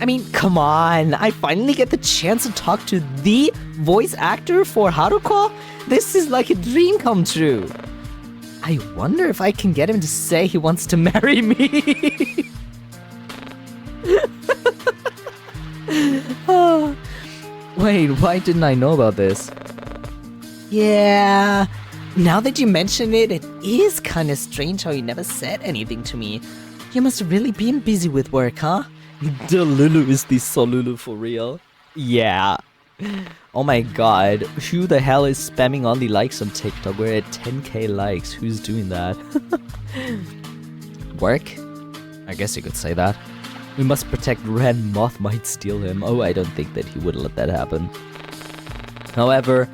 I mean, come on, I finally get the chance to talk to the voice actor for Haruko? This is like a dream come true. I wonder if I can get him to say he wants to marry me. Wait, why didn't I know about this? Yeah, now that you mention it, it is kind of strange how you never said anything to me. You must have really been busy with work, huh? Delulu is the Solulu for real. Yeah. Oh my god, who the hell is spamming all the likes on TikTok? We're at 10k likes. Who's doing that? Work? I guess you could say that. We must protect Ren. Moth might steal him. Oh, I don't think that he would let that happen. However,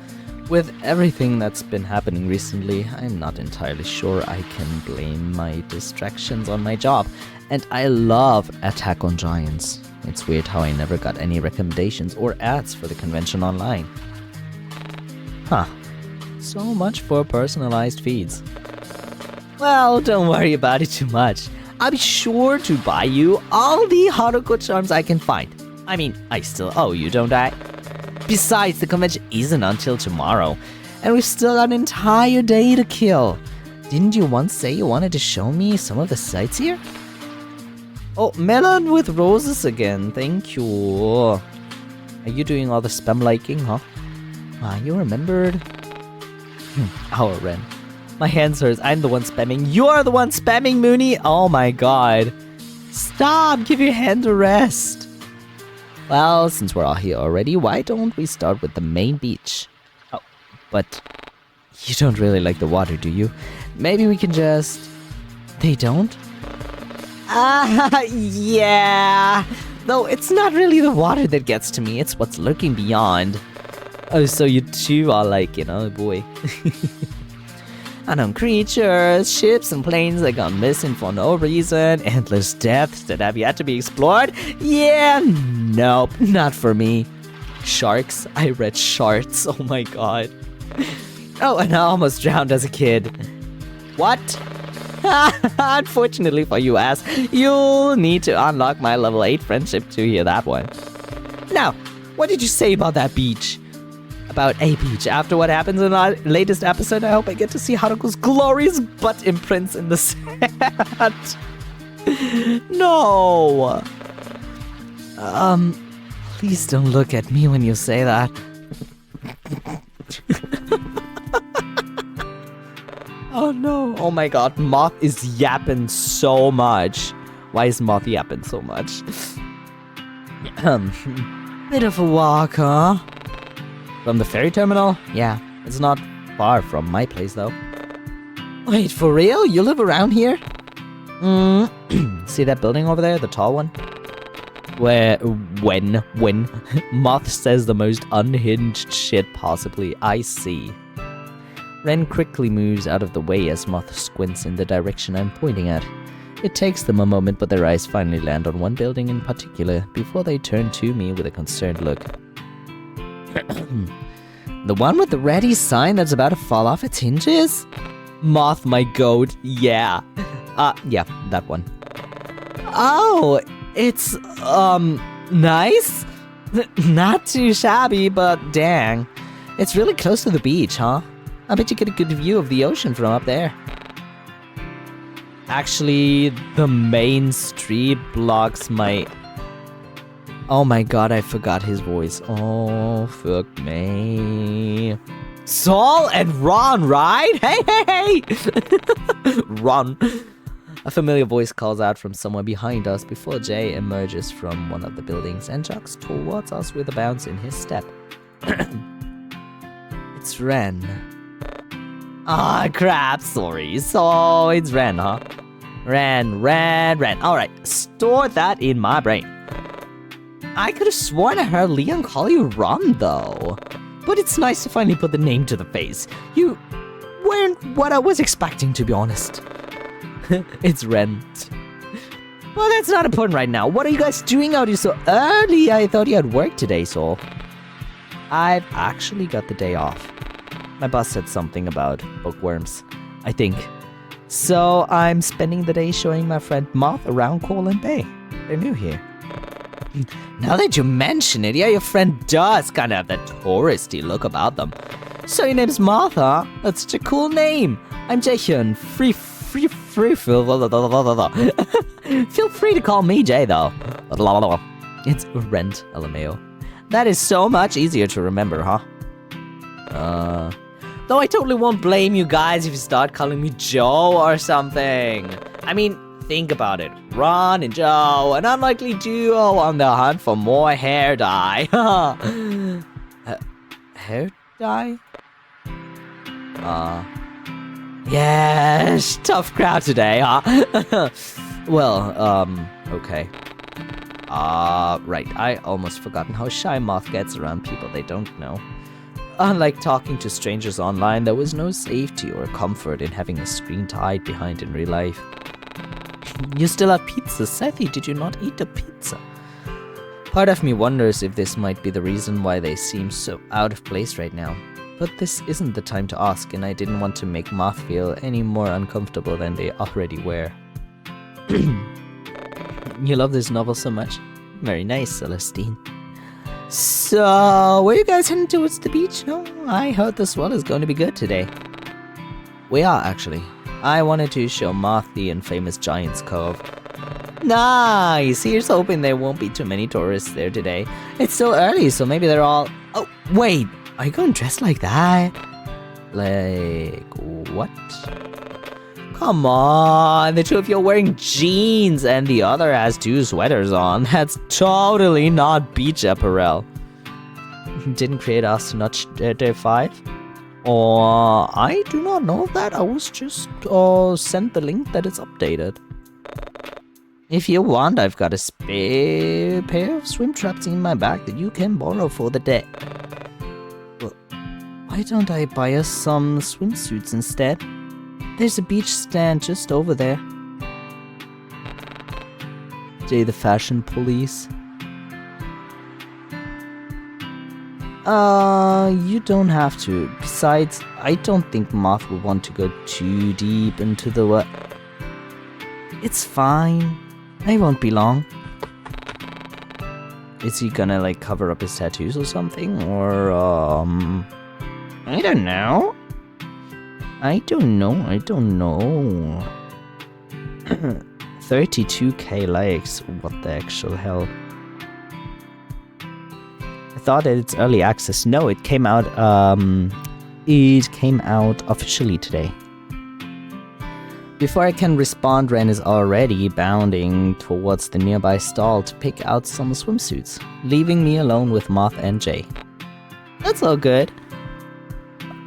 with everything that's been happening recently, I'm not entirely sure I can blame my distractions on my job. And I love Attack on Giants. It's weird how I never got any recommendations or ads for the convention online. Huh. So much for personalized feeds. Well, don't worry about it too much. I'll be sure to buy you all the Haruko charms I can find. I mean, I still owe you, don't I? Besides, the convention isn't until tomorrow, and we've still got an entire day to kill. Didn't you once say you wanted to show me some of the sights here? Oh, melon with roses again, thank you. Are you doing all the spam liking, huh? Ah, you remembered? Our Ren. My hands hurt. I'm the one spamming. You're the one spamming, Mooney. Oh my god. Stop. Give your hand a rest. Well, since we're all here already, why don't we start with the main beach? Oh, but you don't really like the water, do you? Maybe we can just... They don't? Yeah. Though it's not really the water that gets to me. It's what's lurking beyond. Oh, so you two are like, boy. Unknown creatures, ships and planes that gone missing for no reason, endless depths that have yet to be explored. Yeah, nope, not for me. Sharks? I read sharks, oh my god. Oh, and I almost drowned as a kid. What? Unfortunately for you, ass, you'll need to unlock my level 8 friendship to hear that one. Now, what did you say about that beach? About a beach. After what happens in our latest episode, I hope I get to see Haruko's glorious butt imprints in the sand. No. Please don't look at me when you say that. Oh no. Oh my god, Moth is yapping so much. Why is Moth yapping so much? Bit of a walk, huh? From the ferry terminal? Yeah, it's not far from my place though. Wait, for real? You live around here? See that building over there? The tall one? When Moth says the most unhinged shit possibly, I see. Ren quickly moves out of the way as Moth squints in the direction I'm pointing at. It takes them a moment, but their eyes finally land on one building in particular before they turn to me with a concerned look. The one with the ready sign that's about to fall off its hinges? Moth, my goat, yeah. Yeah, that one. Oh, it's, nice? Not too shabby, but dang. It's really close to the beach, huh? I bet you get a good view of the ocean from up there. Actually, the main street blocks my... Oh my god, I forgot his voice. Oh, fuck me. Saul and Ron, right? Hey! Ron. A familiar voice calls out from somewhere behind us before Jay emerges from one of the buildings and jogs towards us with a bounce in his step. It's Ren. Ah, crap, sorry. So, it's Ren, huh? Ren. Alright, store that in my brain. I could have sworn I heard Leon call you Ron, though. But it's nice to finally put the name to the face. You weren't what I was expecting, to be honest. It's Ren. Well, that's not important right now. What are you guys doing out here so early? I thought you had work today, so... I've actually got the day off. My boss said something about bookworms, I think. So I'm spending the day showing my friend Moth around Colin Bay. They're new here. Now that you mention it, yeah, your friend does kind of have that touristy look about them. So your name's Moth, huh? That's such a cool name. I'm Jaehyun. Feel free to call me Jay, though. It's Rent, LMAO. That is so much easier to remember, huh? Though I totally won't blame you guys if you start calling me Joe or something. I mean, think about it. Ron and Joe, an unlikely duo on the hunt for more hair dye. Hair dye? Yes, tough crowd today, huh? Well, okay. Right, I almost forgotten how shy Moth gets around people they don't know. Unlike talking to strangers online, there was no safety or comfort in having a screen to hide behind in real life. You still have pizza, Sethi, did you not eat a pizza? Part of me wonders if this might be the reason why they seem so out of place right now. But this isn't the time to ask, and I didn't want to make Moth feel any more uncomfortable than they already were. You love this novel so much? Very nice, Celestine. So, were you guys heading towards the beach? No, I heard the swell is going to be good today. We are, actually. I wanted to show Moth the infamous Giant's Cove. Nice! Here's hoping there won't be too many tourists there today. It's so early, so maybe they're all... Oh, wait! Are you going dressed like that? Like... what? Come on! The two of you are wearing jeans and the other has 2 sweaters on. That's totally not beach apparel. Didn't create Astronaut Day 5? I do not know that. I was just sent the link that it's updated. If you want, I've got a spare pair of swim traps in my bag that you can borrow for the day. Well, why don't I buy us some swimsuits instead? There's a beach stand just over there. Jay the fashion police. You don't have to. Besides, I don't think Moth will want to go too deep into the what. It's fine. I won't be long. Is he gonna like cover up his tattoos or something? Or I don't know. I don't know. 32k likes. What the actual hell? I thought that it's early access. No, it came out officially today. Before I can respond, Ren is already bounding towards the nearby stall to pick out some swimsuits, leaving me alone with Moth and Jay. That's all good.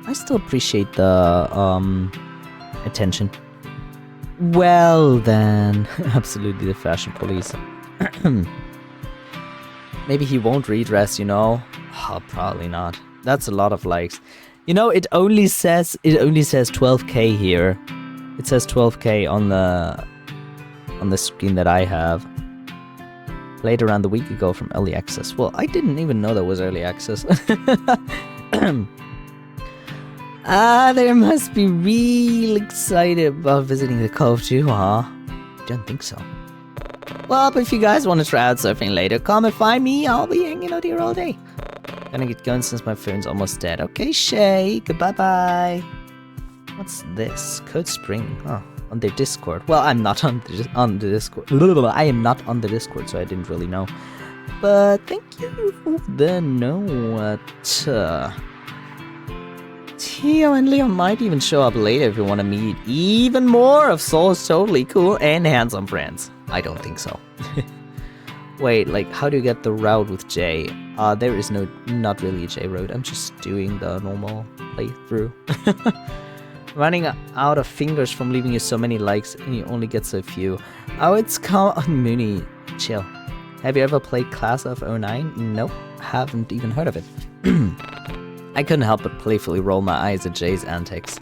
I still appreciate the attention. Well then, absolutely the fashion police. Maybe he won't redress, you know? Oh, probably not. That's a lot of likes. You know, it only says 12k here. It says 12k on the screen that I have. Played around a week ago from early access. Well, I didn't even know that was early access. They must be real excited about visiting the cove too, huh? Don't think so. Well, but if you guys want to try out surfing later, come and find me. I'll be hanging out here all day. Gonna get going since my phone's almost dead. Okay, Shay. Goodbye bye. What's this? Code Spring. Oh, on their Discord. Well, I'm not on the Discord. I am not on the Discord, so I didn't really know. But thank you for the note. Tio and Leo might even show up later if you want to meet even more of Soul's totally cool and handsome friends. I don't think so. Wait, like, how do you get the route with Jay? There is not really a Jay route. I'm just doing the normal playthrough. Running out of fingers from leaving you so many likes and you only get so few. Oh, it's Mooney. Chill. Have you ever played Class of 09? Nope. Haven't even heard of it. I couldn't help but playfully roll my eyes at Jay's antics.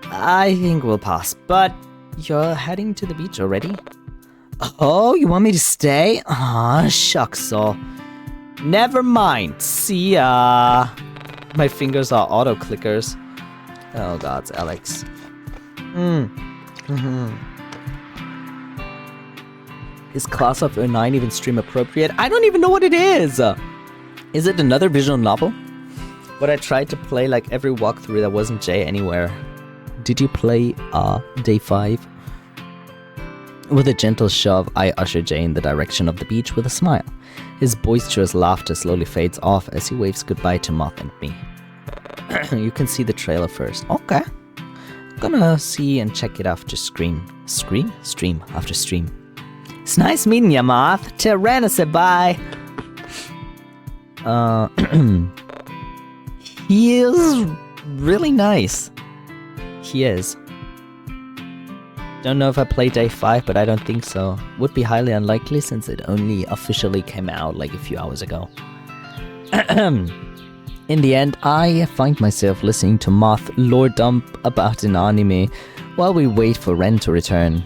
I think we'll pass, but you're heading to the beach already? Oh, you want me to stay? Aw, shucks, so. Never mind. See ya. My fingers are auto clickers. Oh god, it's Alex. Is Class of 09 even stream appropriate? I don't even know what it is! Is it another visual novel? But I tried to play like every walkthrough that wasn't Jay anywhere. Did you play Day 5? With a gentle shove, I usher Jay in the direction of the beach with a smile. His boisterous laughter slowly fades off as he waves goodbye to Moth and me. You can see the trailer first. Okay. Gonna see and check it after stream. Stream after stream. It's nice meeting ya, Moth. Tirana said bye. He is really nice. He is. Don't know if I played day 5, but I don't think so. Would be highly unlikely since it only officially came out like a few hours ago. In the end, I find myself listening to Moth lore dump about an anime while we wait for Ren to return.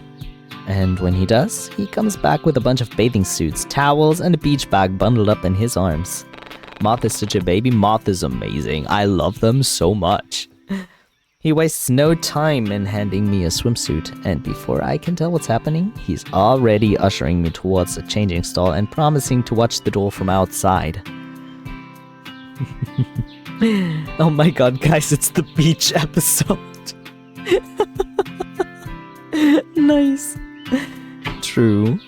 And when he does, he comes back with a bunch of bathing suits, towels, and a beach bag bundled up in his arms. Moth is such a baby. Moth is amazing. I love them so much. He wastes no time in handing me a swimsuit, and before I can tell what's happening, he's already ushering me towards a changing stall and promising to watch the door from outside. Oh my god, guys, it's the beach episode. Nice. True.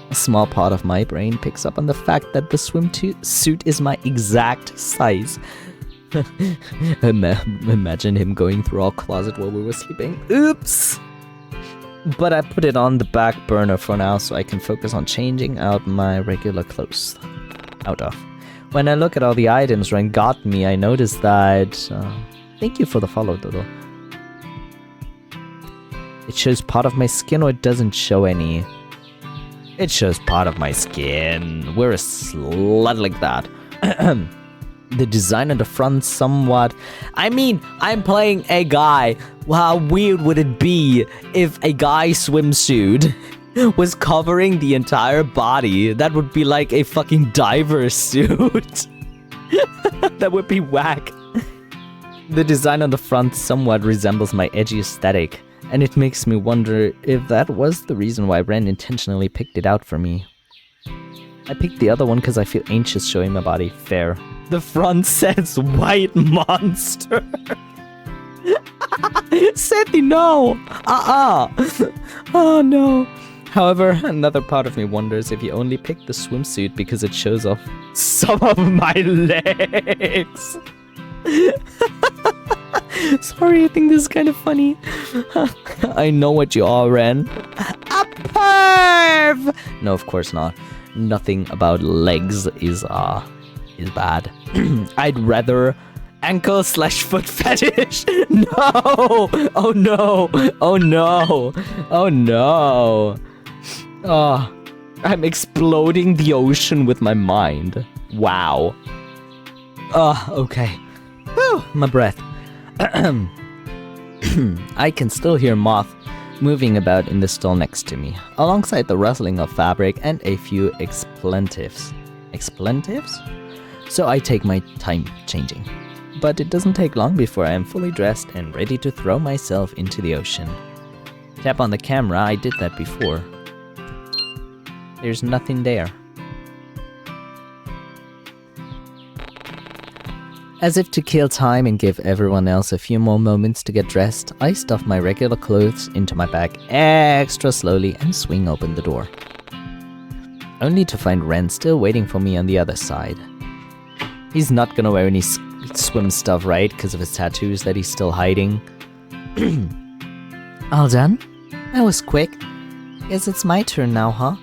A small part of my brain picks up on the fact that the swimsuit is my exact size. Imagine him going through our closet while we were sleeping. Oops! But I put it on the back burner for now so I can focus on changing out my regular clothes. When I look at all the items Ren got me, I notice that... thank you for the follow, Dodo. It shows part of my skin or it doesn't show any? It shows part of my skin. We're a slut like that. The design on the front somewhat... I mean, I'm playing a guy. How weird would it be if a guy swimsuit was covering the entire body? That would be like a fucking diver suit. That would be whack. The design on the front somewhat resembles my edgy aesthetic, and it makes me wonder if that was the reason why Ren intentionally picked it out for me. I picked the other one because I feel anxious showing my body. Fair. The front says white monster. Sethy, no! Oh no. However, another part of me wonders if he only picked the swimsuit because it shows off some of my legs. Sorry, I think this is kind of funny. I know what you are, Ren. A perv! No, of course not. Nothing about legs is bad. I'd rather ankle/foot fetish. No! Oh no! Oh no! Oh no! Oh, I'm exploding the ocean with my mind. Wow. Okay. Whew, my breath. I can still hear Moth moving about in the stall next to me, alongside the rustling of fabric and a few expletives. Expletives? So I take my time changing. But it doesn't take long before I am fully dressed and ready to throw myself into the ocean. Tap on the camera, I did that before. There's nothing there. As if to kill time and give everyone else a few more moments to get dressed, I stuff my regular clothes into my bag extra slowly and swing open the door. Only to find Ren still waiting for me on the other side. He's not gonna wear any swim stuff, right? Because of his tattoos that he's still hiding. All done? That was quick. Guess it's my turn now, huh?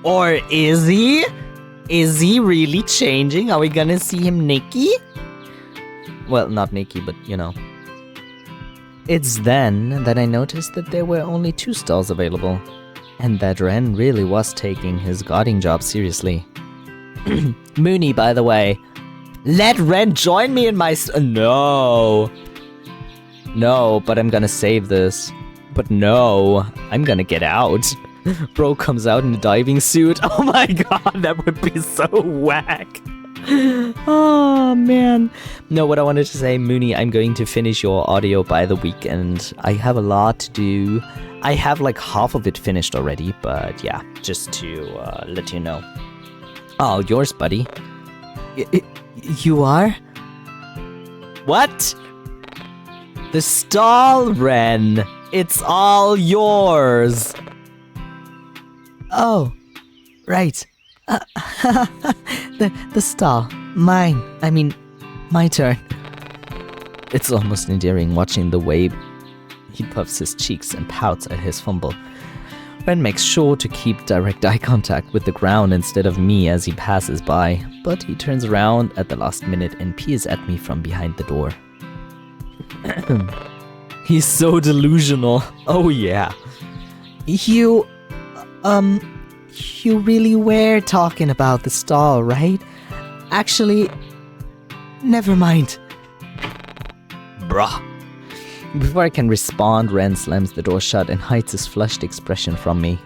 Or is he? Is he really changing? Are we gonna see him naked? Well, not naked, but you know. It's then that I noticed that there were only 2 stalls available, and that Ren really was taking his guarding job seriously. Mooney, by the way. Let Ren join me in my No. No, but I'm gonna save this. But no, I'm gonna get out. Bro comes out in a diving suit. Oh my god, that would be so whack. Oh man. No, what I wanted to say, Mooney, I'm going to finish your audio by the weekend. I have a lot to do. I have like half of it finished already, but yeah, just to let you know. Oh, yours, buddy. You are? What? The stall, Ren. It's all yours. Oh, right. The stall. Mine. I mean, my turn. It's almost endearing watching the way he puffs his cheeks and pouts at his fumble. Ren makes sure to keep direct eye contact with the ground instead of me as he passes by, but he turns around at the last minute and peers at me from behind the door. He's so delusional. Oh yeah. You really were talking about the stall, right? Actually, never mind. Bruh. Before I can respond, Ren slams the door shut and hides his flushed expression from me.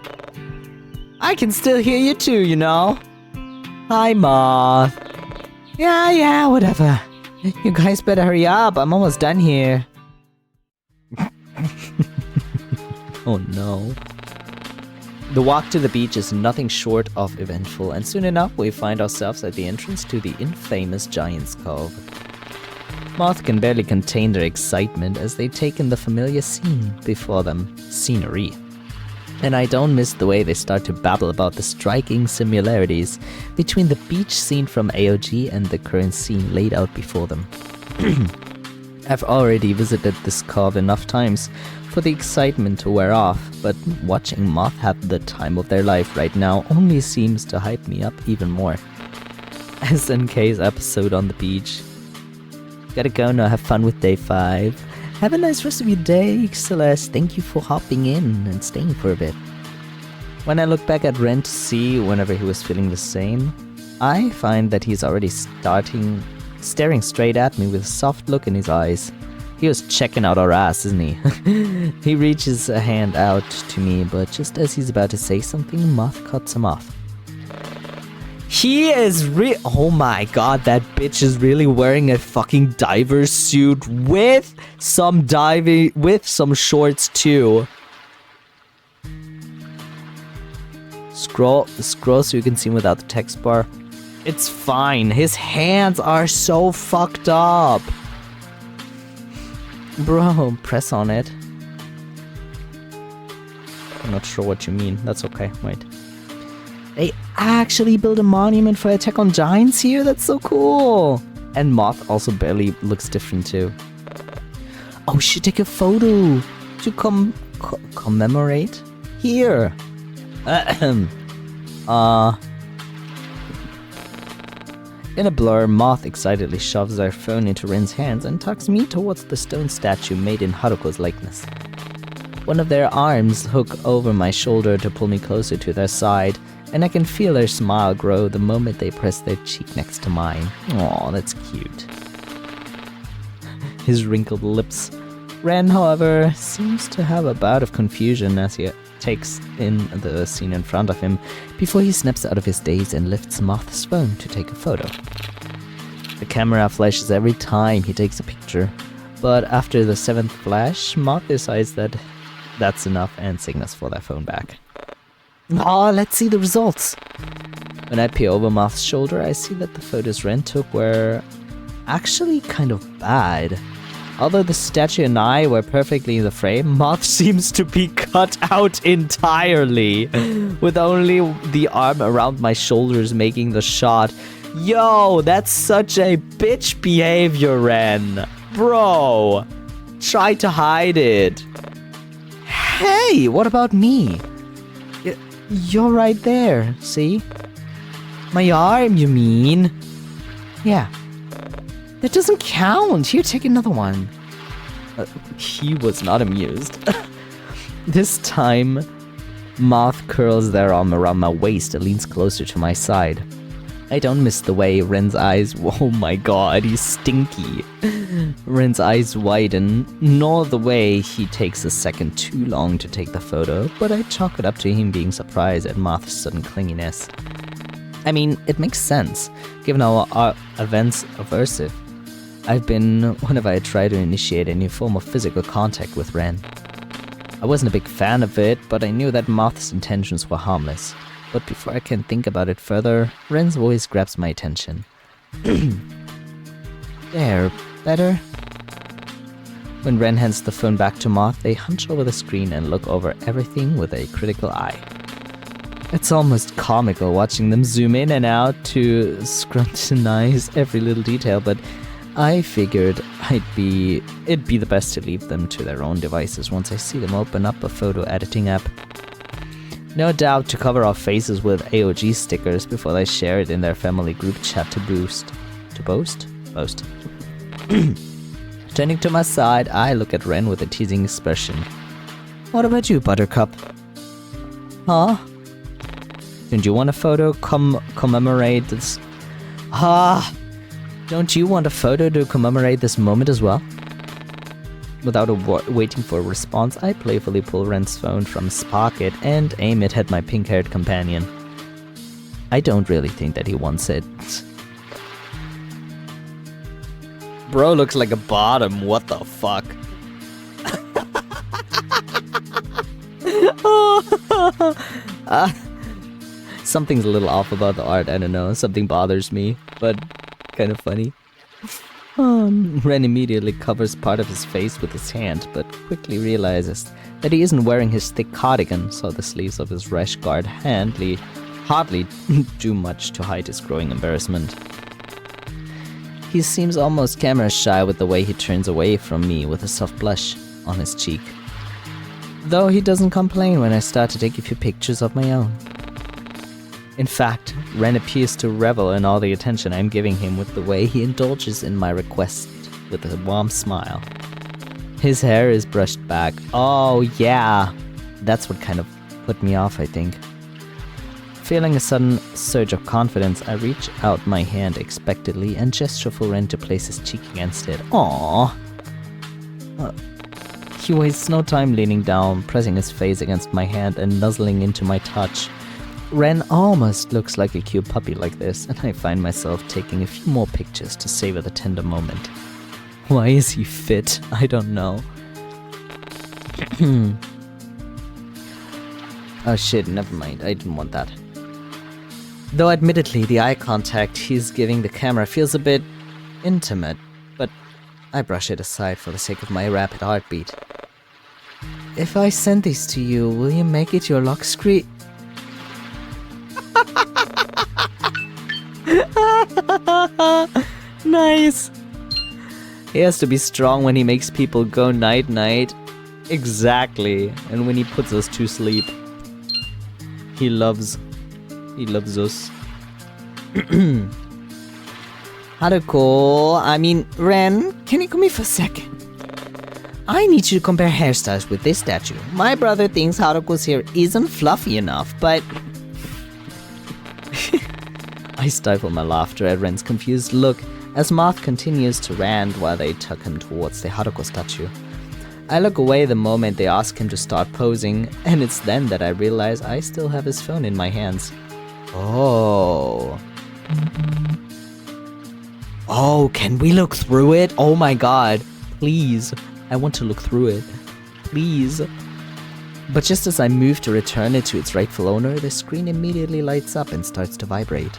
I can still hear you too, you know? Hi, Moth. Yeah, whatever. You guys better hurry up, I'm almost done here. Oh no. The walk to the beach is nothing short of eventful, and soon enough we find ourselves at the entrance to the infamous Giant's Cove. Moth can barely contain their excitement as they take in the familiar scene before them, scenery. And I don't miss the way they start to babble about the striking similarities between the beach scene from AOG and the current scene laid out before them. I've already visited this cove enough times for the excitement to wear off, but watching Moth have the time of their life right now only seems to hype me up even more. SNK's episode on the beach. Gotta go now, have fun with day 5. Have a nice rest of your day, Celeste. Thank you for hopping in and staying for a bit. When I look back at Ren to see whenever he was feeling the same, I find that he's already staring straight at me with a soft look in his eyes. He was checking out our ass, isn't he? He reaches a hand out to me, but just as he's about to say something, Moth cuts him off. He is oh my god, that bitch is really wearing a fucking diver suit with some shorts too. Scroll so you can see him without the text bar. It's fine. His hands are so fucked up. Bro, press on it. I'm not sure what you mean. That's okay. Wait. They actually built a monument for Attack on Giants here? That's so cool! And Moth also barely looks different too. Oh, we should take a photo to commemorate? Here! In a blur, Moth excitedly shoves their phone into Ren's hands and tucks me towards the stone statue made in Haruko's likeness. One of their arms hook over my shoulder to pull me closer to their side, and I can feel their smile grow the moment they press their cheek next to mine. Aw, that's cute. His wrinkled lips. Ren, however, seems to have a bout of confusion as he takes in the scene in front of him before he snaps out of his daze and lifts Moth's phone to take a photo. The camera flashes every time he takes a picture, but after the 7th flash, Moth decides that that's enough and signals for their phone back. Oh, let's see the results. When I peer over Moth's shoulder, I see that the photos Ren took were actually kind of bad. Although the statue and I were perfectly in the frame, Moth seems to be cut out entirely, with only the arm around my shoulders making the shot. Yo, that's such a bitch behavior, Ren. Bro, try to hide it. Hey, what about me? You're right there, see? My arm, you mean? Yeah. That doesn't count. Here, take another one. He was not amused. This time, Moth curls their arm around my waist and leans closer to my side. I don't miss the way Ren's eyes... Oh my god, he's stinky. Ren's eyes widen, nor the way he takes a second too long to take the photo, but I chalk it up to him being surprised at Moth's sudden clinginess. I mean, it makes sense, given our events aversive I've been whenever I try to initiate any form of physical contact with Ren. I wasn't a big fan of it, but I knew that Moth's intentions were harmless. But before I can think about it further, Ren's voice grabs my attention. There, better? When Ren hands the phone back to Moth, they hunch over the screen and look over everything with a critical eye. It's almost comical watching them zoom in and out to scrutinize every little detail, but I figured it'd be the best to leave them to their own devices once I see them open up a photo editing app. No doubt to cover our faces with AOG stickers before they share it in their family group chat to boast. Turning to my side, I look at Ren with a teasing expression. What about you, Buttercup? Huh? Don't you want a photo commemorate this? Don't you want a photo to commemorate this moment as well? Without waiting for a response, I playfully pull Ren's phone from his pocket and aim it at my pink-haired companion. I don't really think that he wants it. Bro looks like a bottom, what the fuck? Something's a little off about the art, I don't know. Something bothers me, but kind of funny. Ren immediately covers part of his face with his hand, but quickly realizes that he isn't wearing his thick cardigan, so the sleeves of his rash guard hardly do much to hide his growing embarrassment. He seems almost camera shy with the way he turns away from me with a soft blush on his cheek. Though he doesn't complain when I start to take a few pictures of my own. In fact, Ren appears to revel in all the attention I'm giving him with the way he indulges in my request with a warm smile. His hair is brushed back. Oh yeah, that's what kind of put me off, I think. Feeling a sudden surge of confidence, I reach out my hand expectantly and gesture for Ren to place his cheek against it. Aww. He wastes no time leaning down, pressing his face against my hand and nuzzling into my touch. Ren almost looks like a cute puppy like this, and I find myself taking a few more pictures to savor the tender moment. Why is he fit? I don't know. Oh shit, never mind, I didn't want that. Though admittedly, the eye contact he's giving the camera feels a bit intimate, but I brush it aside for the sake of my rapid heartbeat. If I send these to you, will you make it your lock screen? Nice. He has to be strong when he makes people go night-night. Exactly. And when he puts us to sleep. He loves us. Haruko, Ren, can you come here for a second? I need you to compare hairstyles with this statue. My brother thinks Haruko's hair isn't fluffy enough, but... I stifle my laughter at Ren's confused look as Moth continues to rant while they tug him towards the Haruko statue. I look away the moment they ask him to start posing, and it's then that I realize I still have his phone in my hands. Oh, can we look through it? Oh my god, please. I want to look through it. Please. But just as I move to return it to its rightful owner, the screen immediately lights up and starts to vibrate.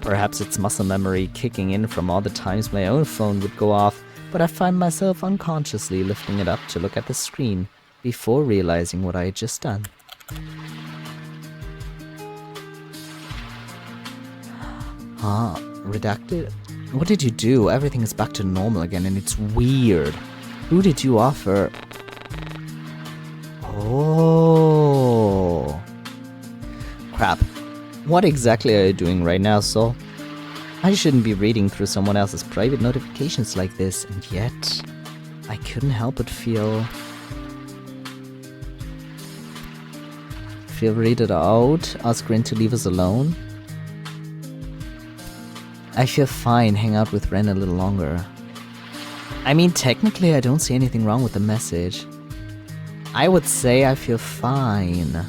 Perhaps it's muscle memory kicking in from all the times my own phone would go off, but I find myself unconsciously lifting it up to look at the screen before realizing what I had just done. Redacted? What did you do? Everything is back to normal again and it's weird. Who did you offer? Oh. Crap. What exactly are you doing right now, Sol? I shouldn't be reading through someone else's private notifications like this, and yet I couldn't help but feel read it out, ask Ren to leave us alone. I feel fine, hang out with Ren a little longer. Technically I don't see anything wrong with the message. I would say I feel fine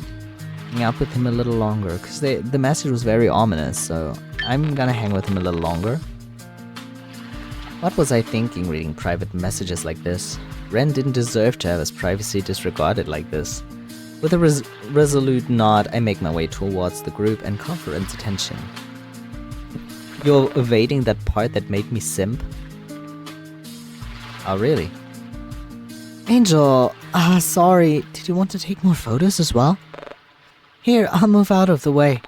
hang out with him a little longer, because the message was very ominous, so I'm gonna hang with him a little longer. What was I thinking reading private messages like this? Ren didn't deserve to have his privacy disregarded like this. With a resolute nod, I make my way towards the group and call for Ren's attention. You're evading that part that made me simp? Oh, really? Angel, sorry, did you want to take more photos as well? Here, I'll move out of the way.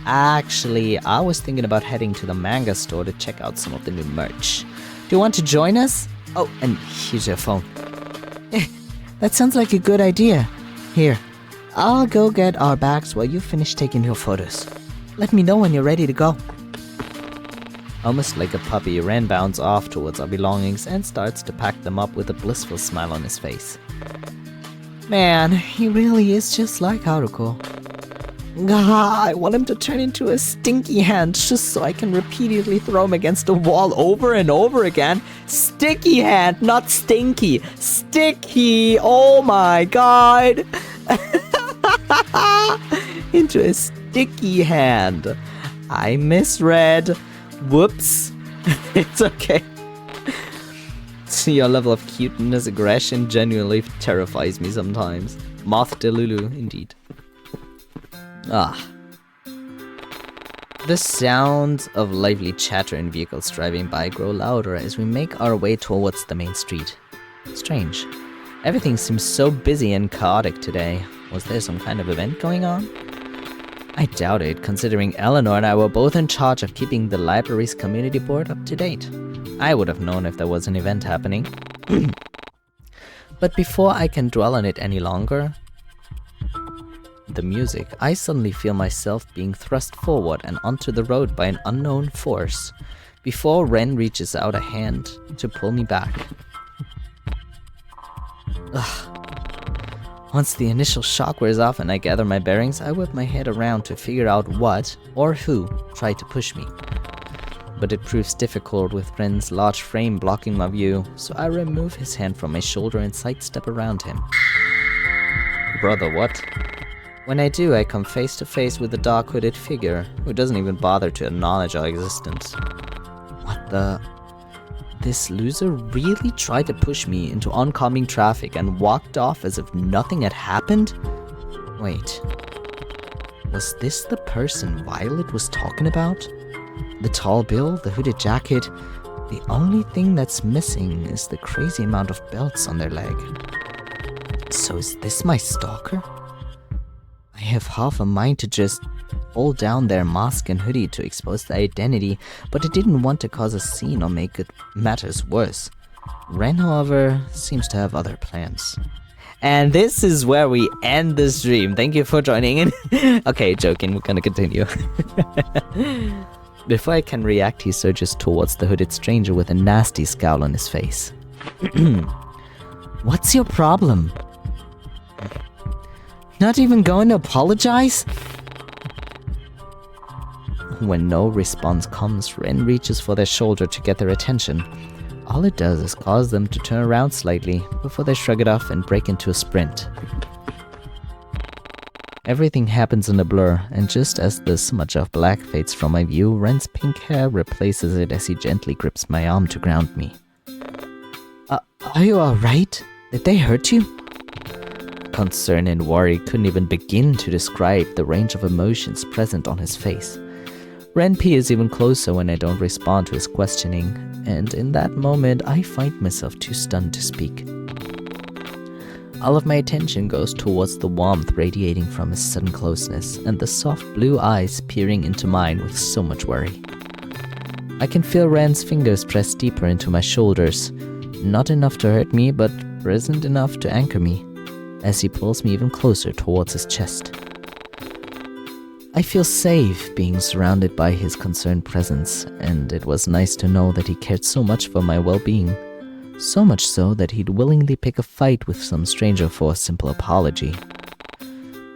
Actually, I was thinking about heading to the manga store to check out some of the new merch. Do you want to join us? Oh, and here's your phone. That sounds like a good idea. Here, I'll go get our bags while you finish taking your photos. Let me know when you're ready to go. Almost like a puppy, Ren bounds off towards our belongings and starts to pack them up with a blissful smile on his face. Man, he really is just like Haruko. I want him to turn into a stinky hand just so I can repeatedly throw him against a wall over and over again. Sticky hand, not stinky. Sticky! Oh my god! Into a sticky hand. I misread. Whoops. It's okay. See, your level of cuteness, aggression genuinely terrifies me sometimes. Moth Delulu, indeed. The sounds of lively chatter in vehicles driving by grow louder as we make our way towards the main street. Strange. Everything seems so busy and chaotic today. Was there some kind of event going on? I doubt it, considering Eleanor and I were both in charge of keeping the library's community board up to date. I would have known if there was an event happening. But before I can dwell on it any longer, the music, I suddenly feel myself being thrust forward and onto the road by an unknown force, before Ren reaches out a hand to pull me back. Once the initial shock wears off and I gather my bearings, I whip my head around to figure out what, or who, tried to push me. But it proves difficult with Ren's large frame blocking my view, so I remove his hand from my shoulder and sidestep around him. Brother, what? When I do, I come face to face with the dark hooded figure, who doesn't even bother to acknowledge our existence. What the... This loser really tried to push me into oncoming traffic and walked off as if nothing had happened? Wait. Was this the person Violet was talking about? The tall build, the hooded jacket. The only thing that's missing is the crazy amount of belts on their leg. So is this my stalker? I have half a mind to just pull down their mask and hoodie to expose the identity, but I didn't want to cause a scene or make it matters worse. Ren, however, seems to have other plans. And this is where we end the stream. Thank you for joining in. Okay, joking, we're gonna continue. Before I can react, he surges towards the hooded stranger with a nasty scowl on his face. What's your problem? Not even going to apologize? When no response comes, Ren reaches for their shoulder to get their attention. All it does is cause them to turn around slightly, before they shrug it off and break into a sprint. Everything happens in a blur, and just as the smudge of black fades from my view, Ren's pink hair replaces it as he gently grips my arm to ground me. Are you alright? Did they hurt you? Concern and worry couldn't even begin to describe the range of emotions present on his face. Ren peers even closer when I don't respond to his questioning, and in that moment I find myself too stunned to speak. All of my attention goes towards the warmth radiating from his sudden closeness, and the soft blue eyes peering into mine with so much worry. I can feel Ren's fingers press deeper into my shoulders, not enough to hurt me, but present enough to anchor me, as he pulls me even closer towards his chest. I feel safe being surrounded by his concerned presence, and it was nice to know that he cared so much for my well-being. So much so that he'd willingly pick a fight with some stranger for a simple apology.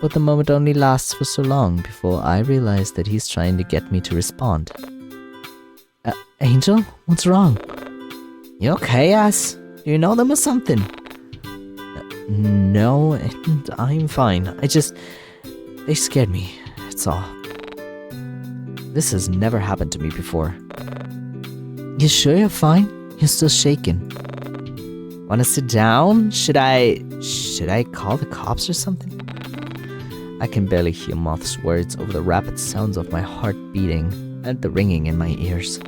But the moment only lasts for so long before I realize that he's trying to get me to respond. Angel? What's wrong? You okay, ass? Do you know them or something? No, I'm fine. They scared me, that's all. This has never happened to me before. You sure you're fine? You're still shaking. Wanna sit down? Should I call the cops or something? I can barely hear Moth's words over the rapid sounds of my heart beating and the ringing in my ears.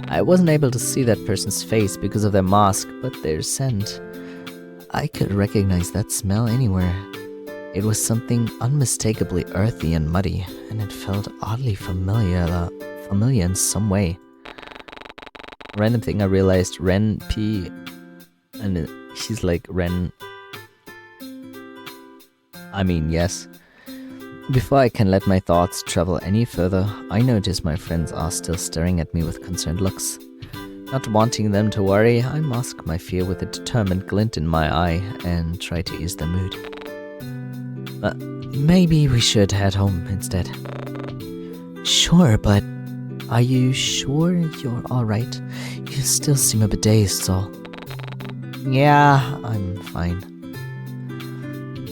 I wasn't able to see that person's face because of their mask, but their scent. I could recognize that smell anywhere. It was something unmistakably earthy and muddy, and it felt oddly familiar in some way. Random thing, I realized Ren P, and he's like Ren. I mean, yes. Before I can let my thoughts travel any further, I notice my friends are still staring at me with concerned looks. Not wanting them to worry, I mask my fear with a determined glint in my eye and try to ease their mood. Maybe we should head home instead. Sure, but are you sure you're alright? You still seem a bit dazed, so... Yeah, I'm fine.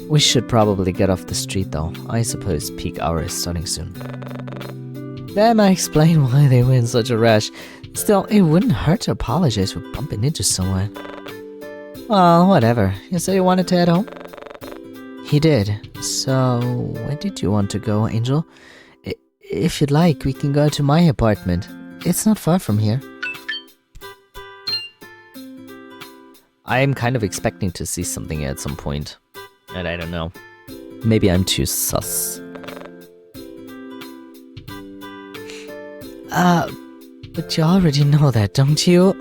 We should probably get off the street though. I suppose peak hour is starting soon. That might explain why they were in such a rush. Still, it wouldn't hurt to apologize for bumping into someone. Well, whatever. You said you wanted to head home? He did. So, where did you want to go, Angel? If you'd like, we can go to my apartment. It's not far from here. I'm kind of expecting to see something at some point. And I don't know. Maybe I'm too sus. But you already know that, don't you?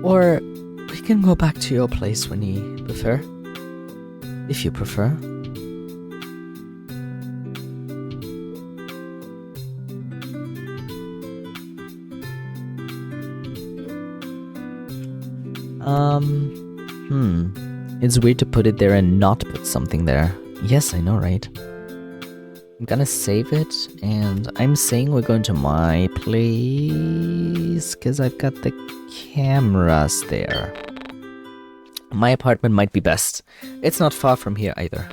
Or we can go back to your place when you prefer. If you prefer. It's weird to put it there and not put something there. Yes, I know, right? I'm gonna save it, and I'm saying we're going to my place, because I've got the cameras there. My apartment might be best. It's not far from here either.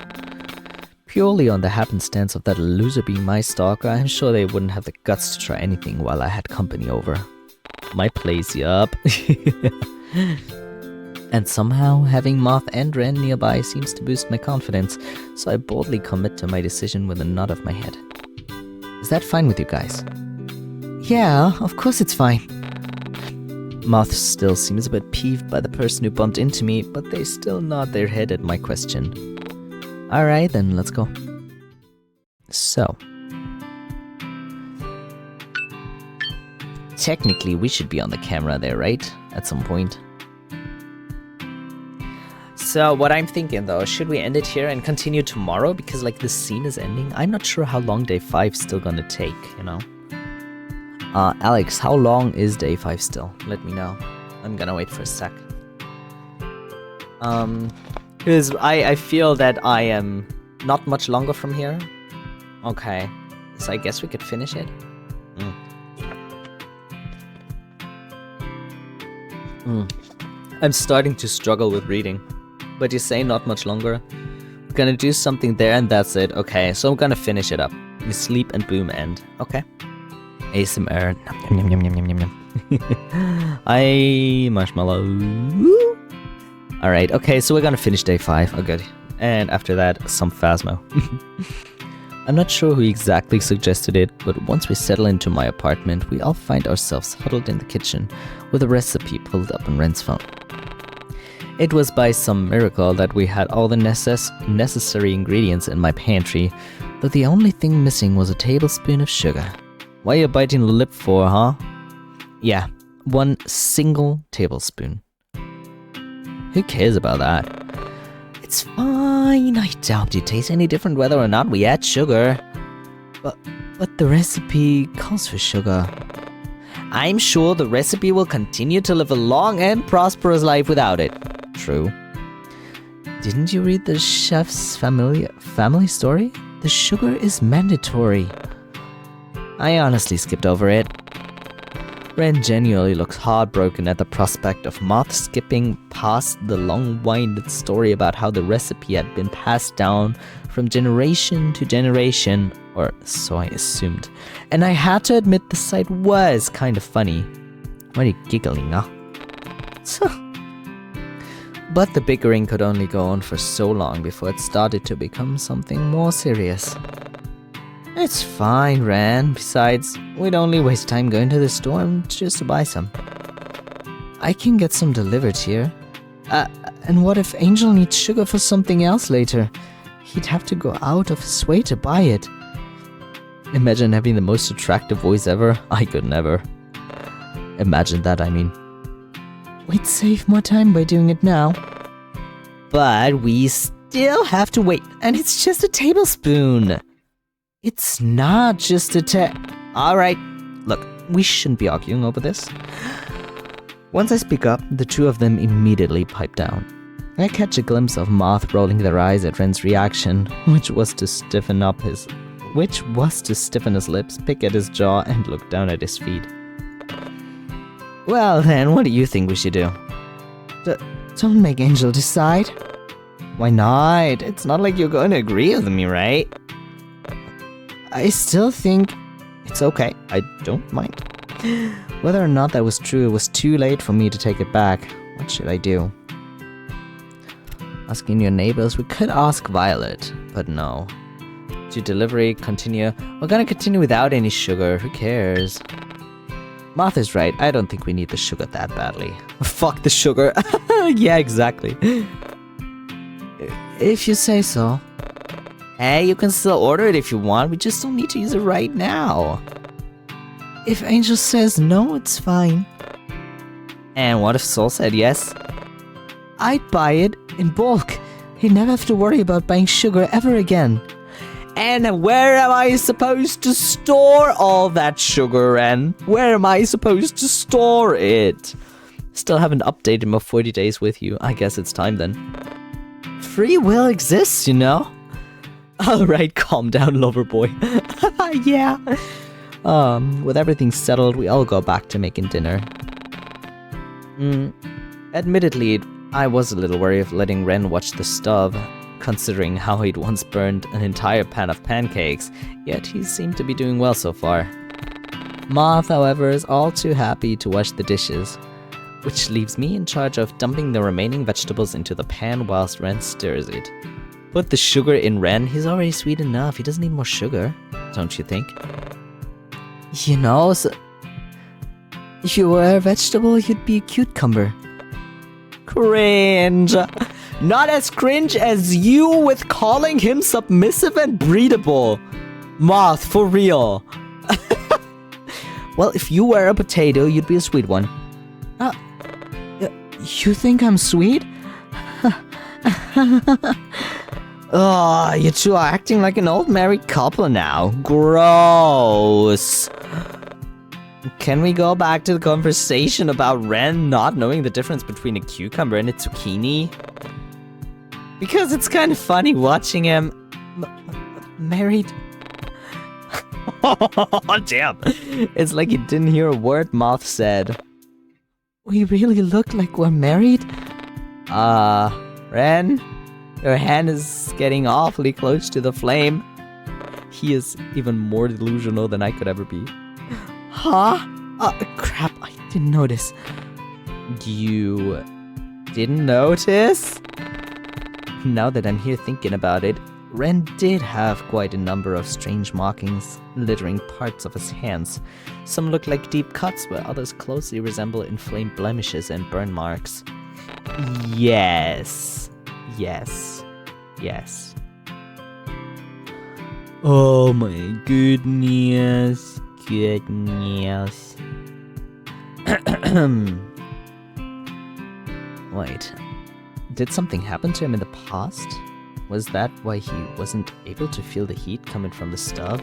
Purely on the happenstance of that loser being my stalker, I'm sure they wouldn't have the guts to try anything while I had company over. My place, yup. And somehow, having Moth and Ren nearby seems to boost my confidence, so I boldly commit to my decision with a nod of my head. Is that fine with you guys? Yeah, of course it's fine. Moth still seems a bit peeved by the person who bumped into me, but they still nod their head at my question. Alright then, let's go. So. Technically, we should be on the camera there, right? At some point. So what I'm thinking though, should we end it here and continue tomorrow? Because like the scene is ending. I'm not sure how long day 5's still gonna take, you know? Alex, how long is day 5 still? Let me know. I'm gonna wait for a sec. Because I feel that I am not much longer from here. Okay. So I guess we could finish it. I'm starting to struggle with reading. But you say not much longer. We're gonna do something there and that's it. Okay, so I'm gonna finish it up. We sleep and boom end. Okay. ASMR. Yum, yum, yum, yum, yum, yum. I marshmallow. Alright, okay, so we're gonna finish day 5. Oh good. And after that, some Phasmo. I'm not sure who exactly suggested it, but once we settle into my apartment, we all find ourselves huddled in the kitchen with a recipe pulled up on Ren's phone. It was by some miracle that we had all the necessary ingredients in my pantry, though the only thing missing was a tablespoon of sugar. Why are you biting the lip for, huh? Yeah, 1 single tablespoon. Who cares about that? It's fine, I doubt it tastes any different whether or not we add sugar. But the recipe calls for sugar. I'm sure the recipe will continue to live a long and prosperous life without it. True. Didn't you read the chef's family story? The sugar is mandatory. I honestly skipped over it. Ren genuinely looks heartbroken at the prospect of Moth skipping past the long-winded story about how the recipe had been passed down from generation to generation, or so I assumed. And I had to admit the sight was kind of funny. Why are you giggling, huh? But the bickering could only go on for so long before it started to become something more serious. It's fine, Ren. Besides, we'd only waste time going to the store just to buy some. I can get some delivered here. And what if Angel needs sugar for something else later? He'd have to go out of his way to buy it. Imagine having the most attractive voice ever. I could never. Imagine that, I mean. We'd save more time by doing it now. But we still have to wait, and it's just a tablespoon. It's not just a Alright, look, we shouldn't be arguing over this. Once I speak up, the two of them immediately pipe down. I catch a glimpse of Moth rolling their eyes at Ren's reaction, which was to stiffen his lips, pick at his jaw, and look down at his feet. Well then, what do you think we should do? Don't make Angel decide. Why not? It's not like you're going to agree with me, right? I still think it's okay. I don't mind. Whether or not that was true, it was too late for me to take it back. What should I do? Asking your neighbors, we could ask Violet, but no. To delivery, continue. We're gonna continue without any sugar. Who cares? Martha's right. I don't think we need the sugar that badly. Fuck the sugar. Yeah, exactly. If you say so. Hey, you can still order it if you want. We just don't need to use it right now. If Angel says no, it's fine. And what if Soul said yes? I'd buy it in bulk. He'd never have to worry about buying sugar ever again. And where am I supposed to store all that sugar, Ren? Where am I supposed to store it? Still haven't updated my 40 days with you. I guess it's time then. Free will exists, you know? Alright, calm down, lover boy. Yeah. With everything settled, we all go back to making dinner. Admittedly, I was a little wary of letting Ren watch the stove, considering how he'd once burned an entire pan of pancakes, yet he seemed to be doing well so far. Moth, however, is all too happy to wash the dishes, which leaves me in charge of dumping the remaining vegetables into the pan whilst Ren stirs it. Put the sugar in Ren, he's already sweet enough, he doesn't need more sugar, don't you think? You know, so if you were a vegetable, you'd be a cucumber. Cringe! Not as cringe as you with calling him submissive and breedable. Moth, for real. Well, if you were a potato, you'd be a sweet one. You think I'm sweet? Oh, you two are acting like an old married couple now. Gross. Can we go back to the conversation about Ren not knowing the difference between a cucumber and a zucchini? Because it's kind of funny watching him married. Oh, damn. It's like he didn't hear a word Moth said. We really look like we're married? Ren? Your hand is getting awfully close to the flame. He is even more delusional than I could ever be. Huh? Crap, I didn't notice. You didn't notice? Now that I'm here thinking about it, Ren did have quite a number of strange markings littering parts of his hands. Some look like deep cuts, where others closely resemble inflamed blemishes and burn marks. Yes. Oh my goodness. Wait. Did something happen to him in the past? Was that why he wasn't able to feel the heat coming from the stove?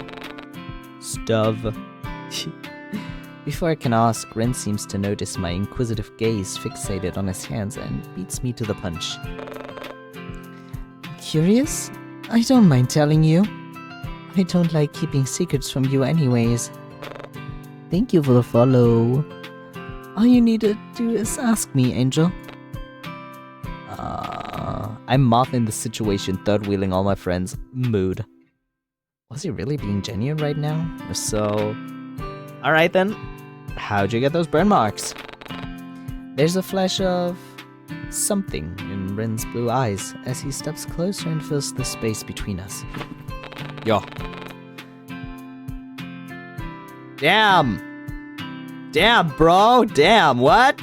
Before I can ask, Ren seems to notice my inquisitive gaze fixated on his hands and beats me to the punch. Curious? I don't mind telling you. I don't like keeping secrets from you anyways. Thank you for the follow. All you need to do is ask me, Angel. I'm Moth in the situation, third-wheeling all my friends' mood. Was he really being genuine right now? Or so... Alright then. How'd you get those burn marks? There's a flash of... something in Ren's blue eyes as he steps closer and fills the space between us. Yo. Damn! Damn, bro! Damn, what?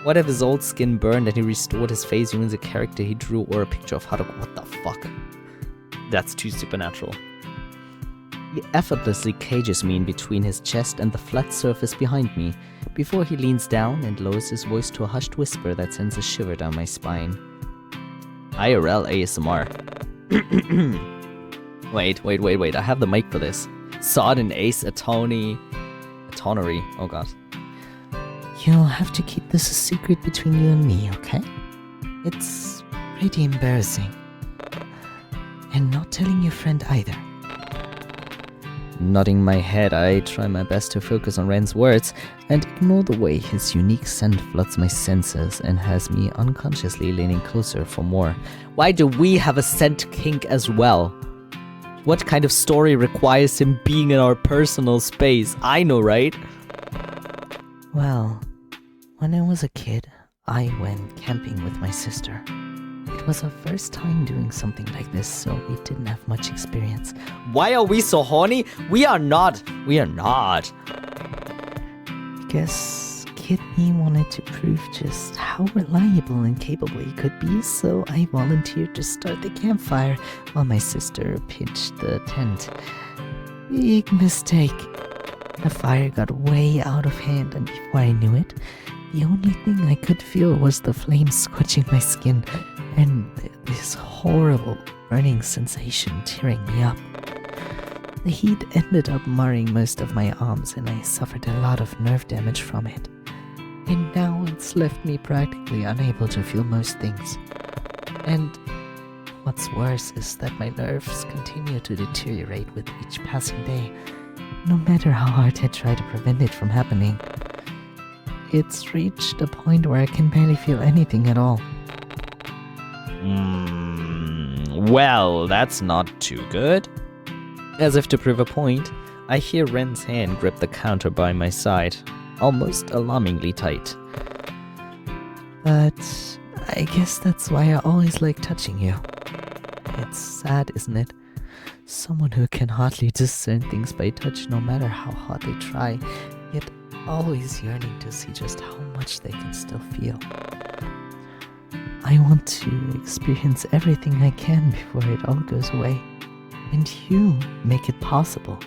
What if his old skin burned and he restored his face using a character he drew or a picture of Haruka? What the fuck? That's too supernatural. He effortlessly cages me in between his chest and the flat surface behind me, before he leans down and lowers his voice to a hushed whisper that sends a shiver down my spine. IRL ASMR. Wait. I have the mic for this. Sod and Ace Atoni. Oh god. You'll have to keep this a secret between you and me, okay? It's pretty embarrassing. And not telling your friend either. Nodding my head, I try my best to focus on Ren's words and ignore the way his unique scent floods my senses and has me unconsciously leaning closer for more. Why do we have a scent kink as well? What kind of story requires him being in our personal space? I know, right? Well, when I was a kid, I went camping with my sister. It was our first time doing something like this, so we didn't have much experience. Why are we so horny? We are not. I guess Kid Me wanted to prove just how reliable and capable he could be, so I volunteered to start the campfire while my sister pitched the tent. Big mistake. The fire got way out of hand, and before I knew it, the only thing I could feel was the flames scorching my skin and this horrible burning sensation tearing me up. The heat ended up marring most of my arms, and I suffered a lot of nerve damage from it. And now it's left me practically unable to feel most things. And what's worse is that my nerves continue to deteriorate with each passing day, no matter how hard I try to prevent it from happening. It's reached a point where I can barely feel anything at all. Well, that's not too good. As if to prove a point, I hear Ren's hand grip the counter by my side, almost alarmingly tight. But I guess that's why I always like touching you. It's sad, isn't it? Someone who can hardly discern things by touch no matter how hard they try, yet always yearning to see just how much they can still feel. I want to experience everything I can before it all goes away. And you make it possible.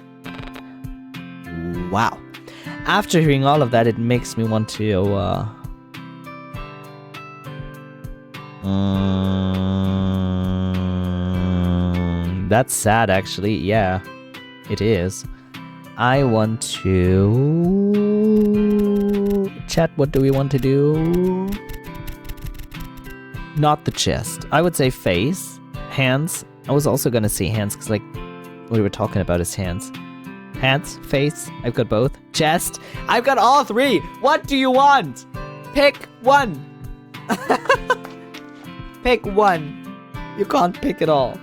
Wow. After hearing all of that, it makes me want to, that's sad, actually. Yeah, it is. I want to... Chat, what do we want to do? Not the chest. I would say face. Hands. I was also gonna say hands, because, like, what we were talking about is hands. Hands, face, I've got both. Chest, I've got all three. What do you want? Pick one. Pick one. You can't pick it all.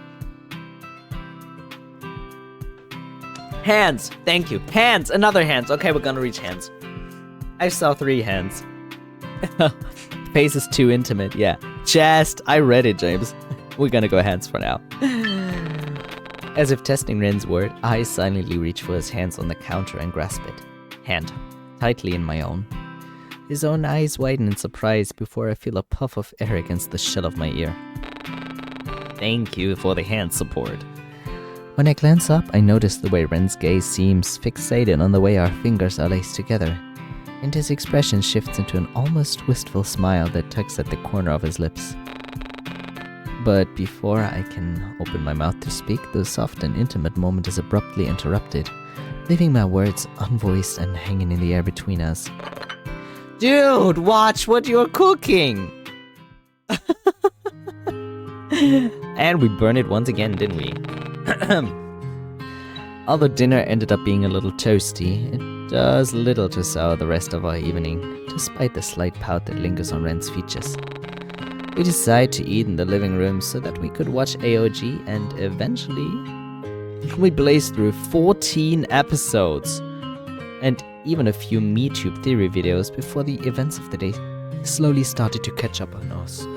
Hands, thank you. Hands, another hands. Okay, we're gonna reach hands. I saw 3 hands. Face is too intimate, yeah. Chest, I read it, James. We're gonna go hands for now. As if testing Ren's word, I silently reach for his hands on the counter and grasp it. Hand, tightly in my own. His own eyes widen in surprise before I feel a puff of air against the shell of my ear. Thank you for the hand support. When I glance up, I notice the way Ren's gaze seems fixated on the way our fingers are laced together, and his expression shifts into an almost wistful smile that tugs at the corner of his lips. But before I can open my mouth to speak, the soft and intimate moment is abruptly interrupted, leaving my words unvoiced and hanging in the air between us. Dude, watch what you're cooking! And we burned it once again, didn't we? Although dinner ended up being a little toasty, it does little to sour the rest of our evening, despite the slight pout that lingers on Ren's features. We decide to eat in the living room so that we could watch AOG, and eventually we blaze through 14 episodes and even a few MeTube theory videos before the events of the day slowly started to catch up on us.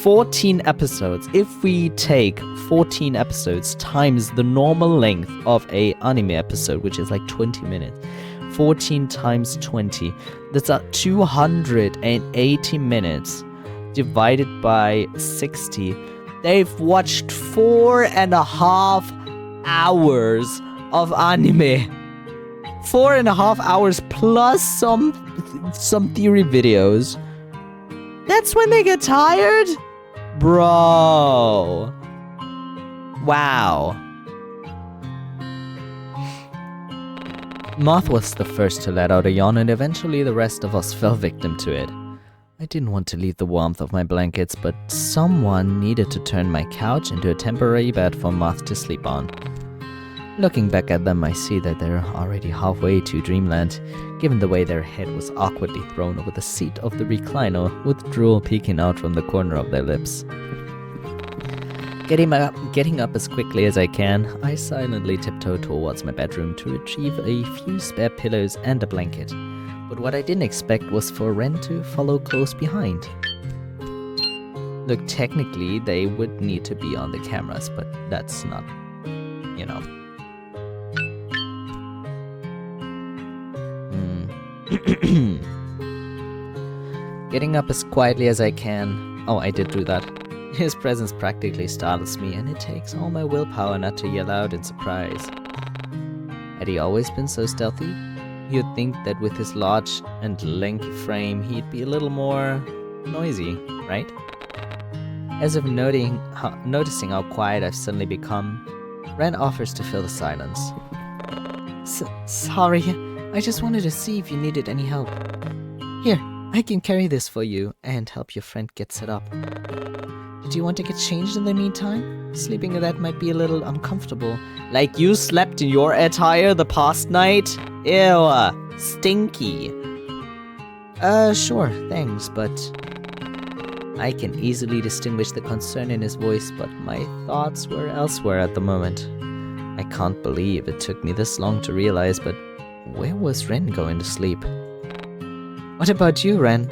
14 episodes. If we take 14 episodes times the normal length of a anime episode, which is like 20 minutes, 14 times 20, that's 280 minutes divided by 60. They've watched 4.5 hours of anime. 4.5 hours plus some theory videos. That's when they get tired? Bro! Wow. Moth was the first to let out a yawn, and eventually the rest of us fell victim to it. I didn't want to leave the warmth of my blankets, but someone needed to turn my couch into a temporary bed for Moth to sleep on. Looking back at them, I see that they're already halfway to dreamland, given the way their head was awkwardly thrown over the seat of the recliner, with drool peeking out from the corner of their lips. Getting up as quickly as I can, I silently tiptoe towards my bedroom to retrieve a few spare pillows and a blanket. But what I didn't expect was for Ren to follow close behind. Look, technically they would need to be on the cameras, but that's not, you know. Getting up as quietly as I can. Oh, I did do that. His presence practically startles me, and it takes all my willpower not to yell out in surprise. Had he always been so stealthy? You'd think that with his large and lanky frame, he'd be a little more noisy, right? As of noticing how quiet I've suddenly become, Ren offers to fill the silence. Sorry, I just wanted to see if you needed any help. Here, I can carry this for you and help your friend get set up. Do you want to get changed in the meantime? Sleeping in that might be a little uncomfortable. Like you slept in your attire the past night? Ew, stinky. Sure, thanks, but... I can easily distinguish the concern in his voice, but my thoughts were elsewhere at the moment. I can't believe it took me this long to realize, but where was Ren going to sleep? What about you, Ren?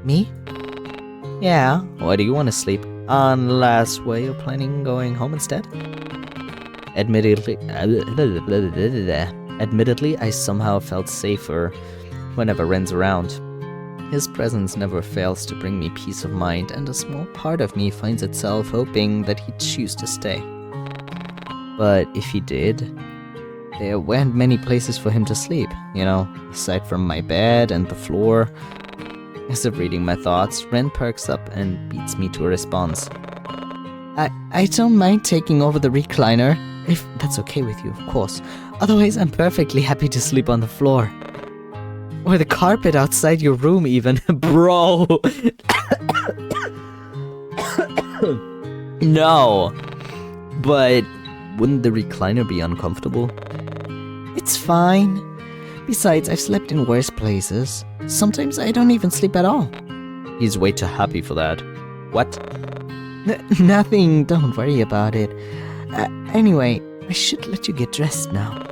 Me? Yeah, where do you want to sleep? Unless, were you planning on going home instead? Admittedly, I somehow felt safer whenever Ren's around. His presence never fails to bring me peace of mind, and a small part of me finds itself hoping that he'd choose to stay. But if he did, there weren't many places for him to sleep, you know, aside from my bed and the floor. As if reading my thoughts, Ren perks up and beats me to a response. I don't mind taking over the recliner, if that's okay with you, of course. Otherwise, I'm perfectly happy to sleep on the floor. Or the carpet outside your room, even. Bro! No! But wouldn't the recliner be uncomfortable? It's fine. Besides, I've slept in worse places. Sometimes I don't even sleep at all. He's way too happy for that. What? Nothing, don't worry about it. Anyway, I should let you get dressed now.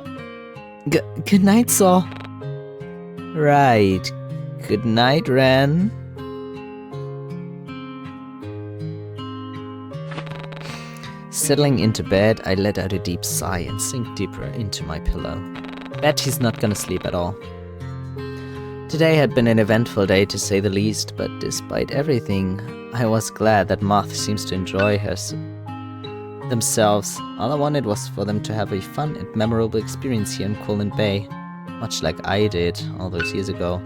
Good night, Saul. Right. Good night, Ren. Settling into bed, I let out a deep sigh and sink deeper into my pillow. Bet he's not gonna sleep at all. Today had been an eventful day to say the least, but despite everything, I was glad that Moth seems to enjoy themselves. All I wanted was for them to have a fun and memorable experience here in Quillen Bay, much like I did all those years ago.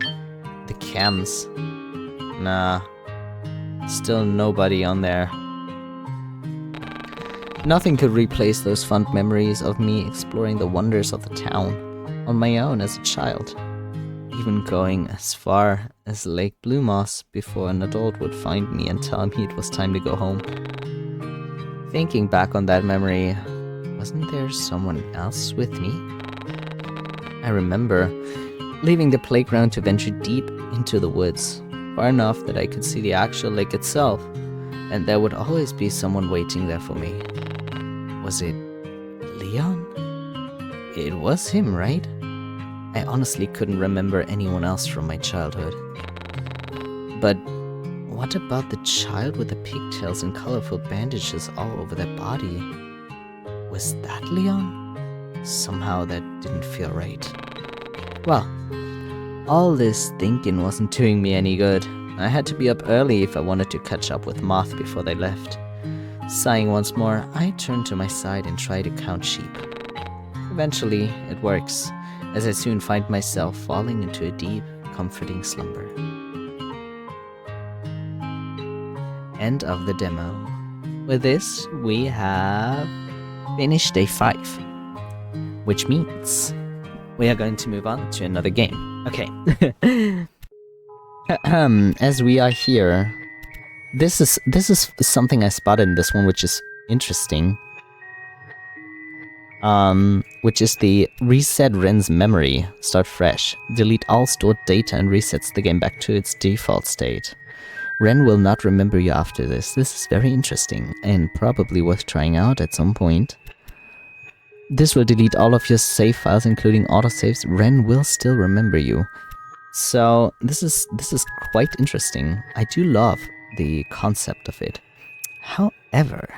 The camps. Nah. Still nobody on there. Nothing could replace those fond memories of me exploring the wonders of the town on my own as a child. Even going as far as Lake Blue Moss before an adult would find me and tell me it was time to go home. Thinking back on that memory, wasn't there someone else with me? I remember leaving the playground to venture deep into the woods, far enough that I could see the actual lake itself, and there would always be someone waiting there for me. Was it Leon? It was him, right? I honestly couldn't remember anyone else from my childhood. But what about the child with the pigtails and colorful bandages all over their body? Was that Leon? Somehow that didn't feel right. Well, all this thinking wasn't doing me any good. I had to be up early if I wanted to catch up with Moth before they left. Sighing once more, I turn to my side and try to count sheep. Eventually, it works, as I soon find myself falling into a deep, comforting slumber. end of the demo. With this, we have finished day 5, which means we are going to move on to another game. Okay. As we are here, this is something I spotted in this one, which is interesting. Which is the reset Ren's memory, start fresh, delete all stored data and resets the game back to its default state. Ren will not remember you after this. This is very interesting and probably worth trying out at some point. This will delete all of your save files, including autosaves. Ren will still remember you. So this is quite interesting. I do love the concept of it. However,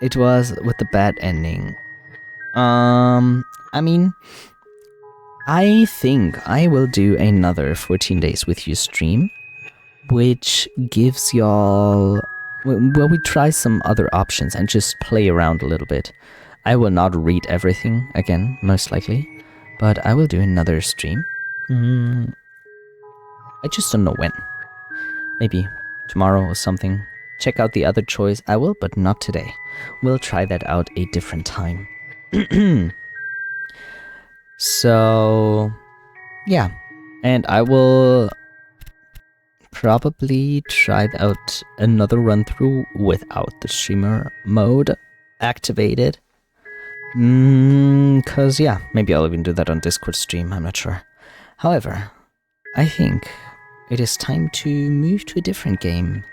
it was with the bad ending. I mean, I think I will do another 14 days with you stream, which gives y'all, well, we try some other options and just play around a little bit. I will not read everything again, most likely, but I will do another stream. I just don't know when. Maybe tomorrow or something. Check out the other choice. I will, but not today. We'll try that out a different time. So, yeah. And I will probably try out another run through without the streamer mode activated. Cause yeah, maybe I'll even do that on Discord stream, I'm not sure. However, I think it is time to move to a different game.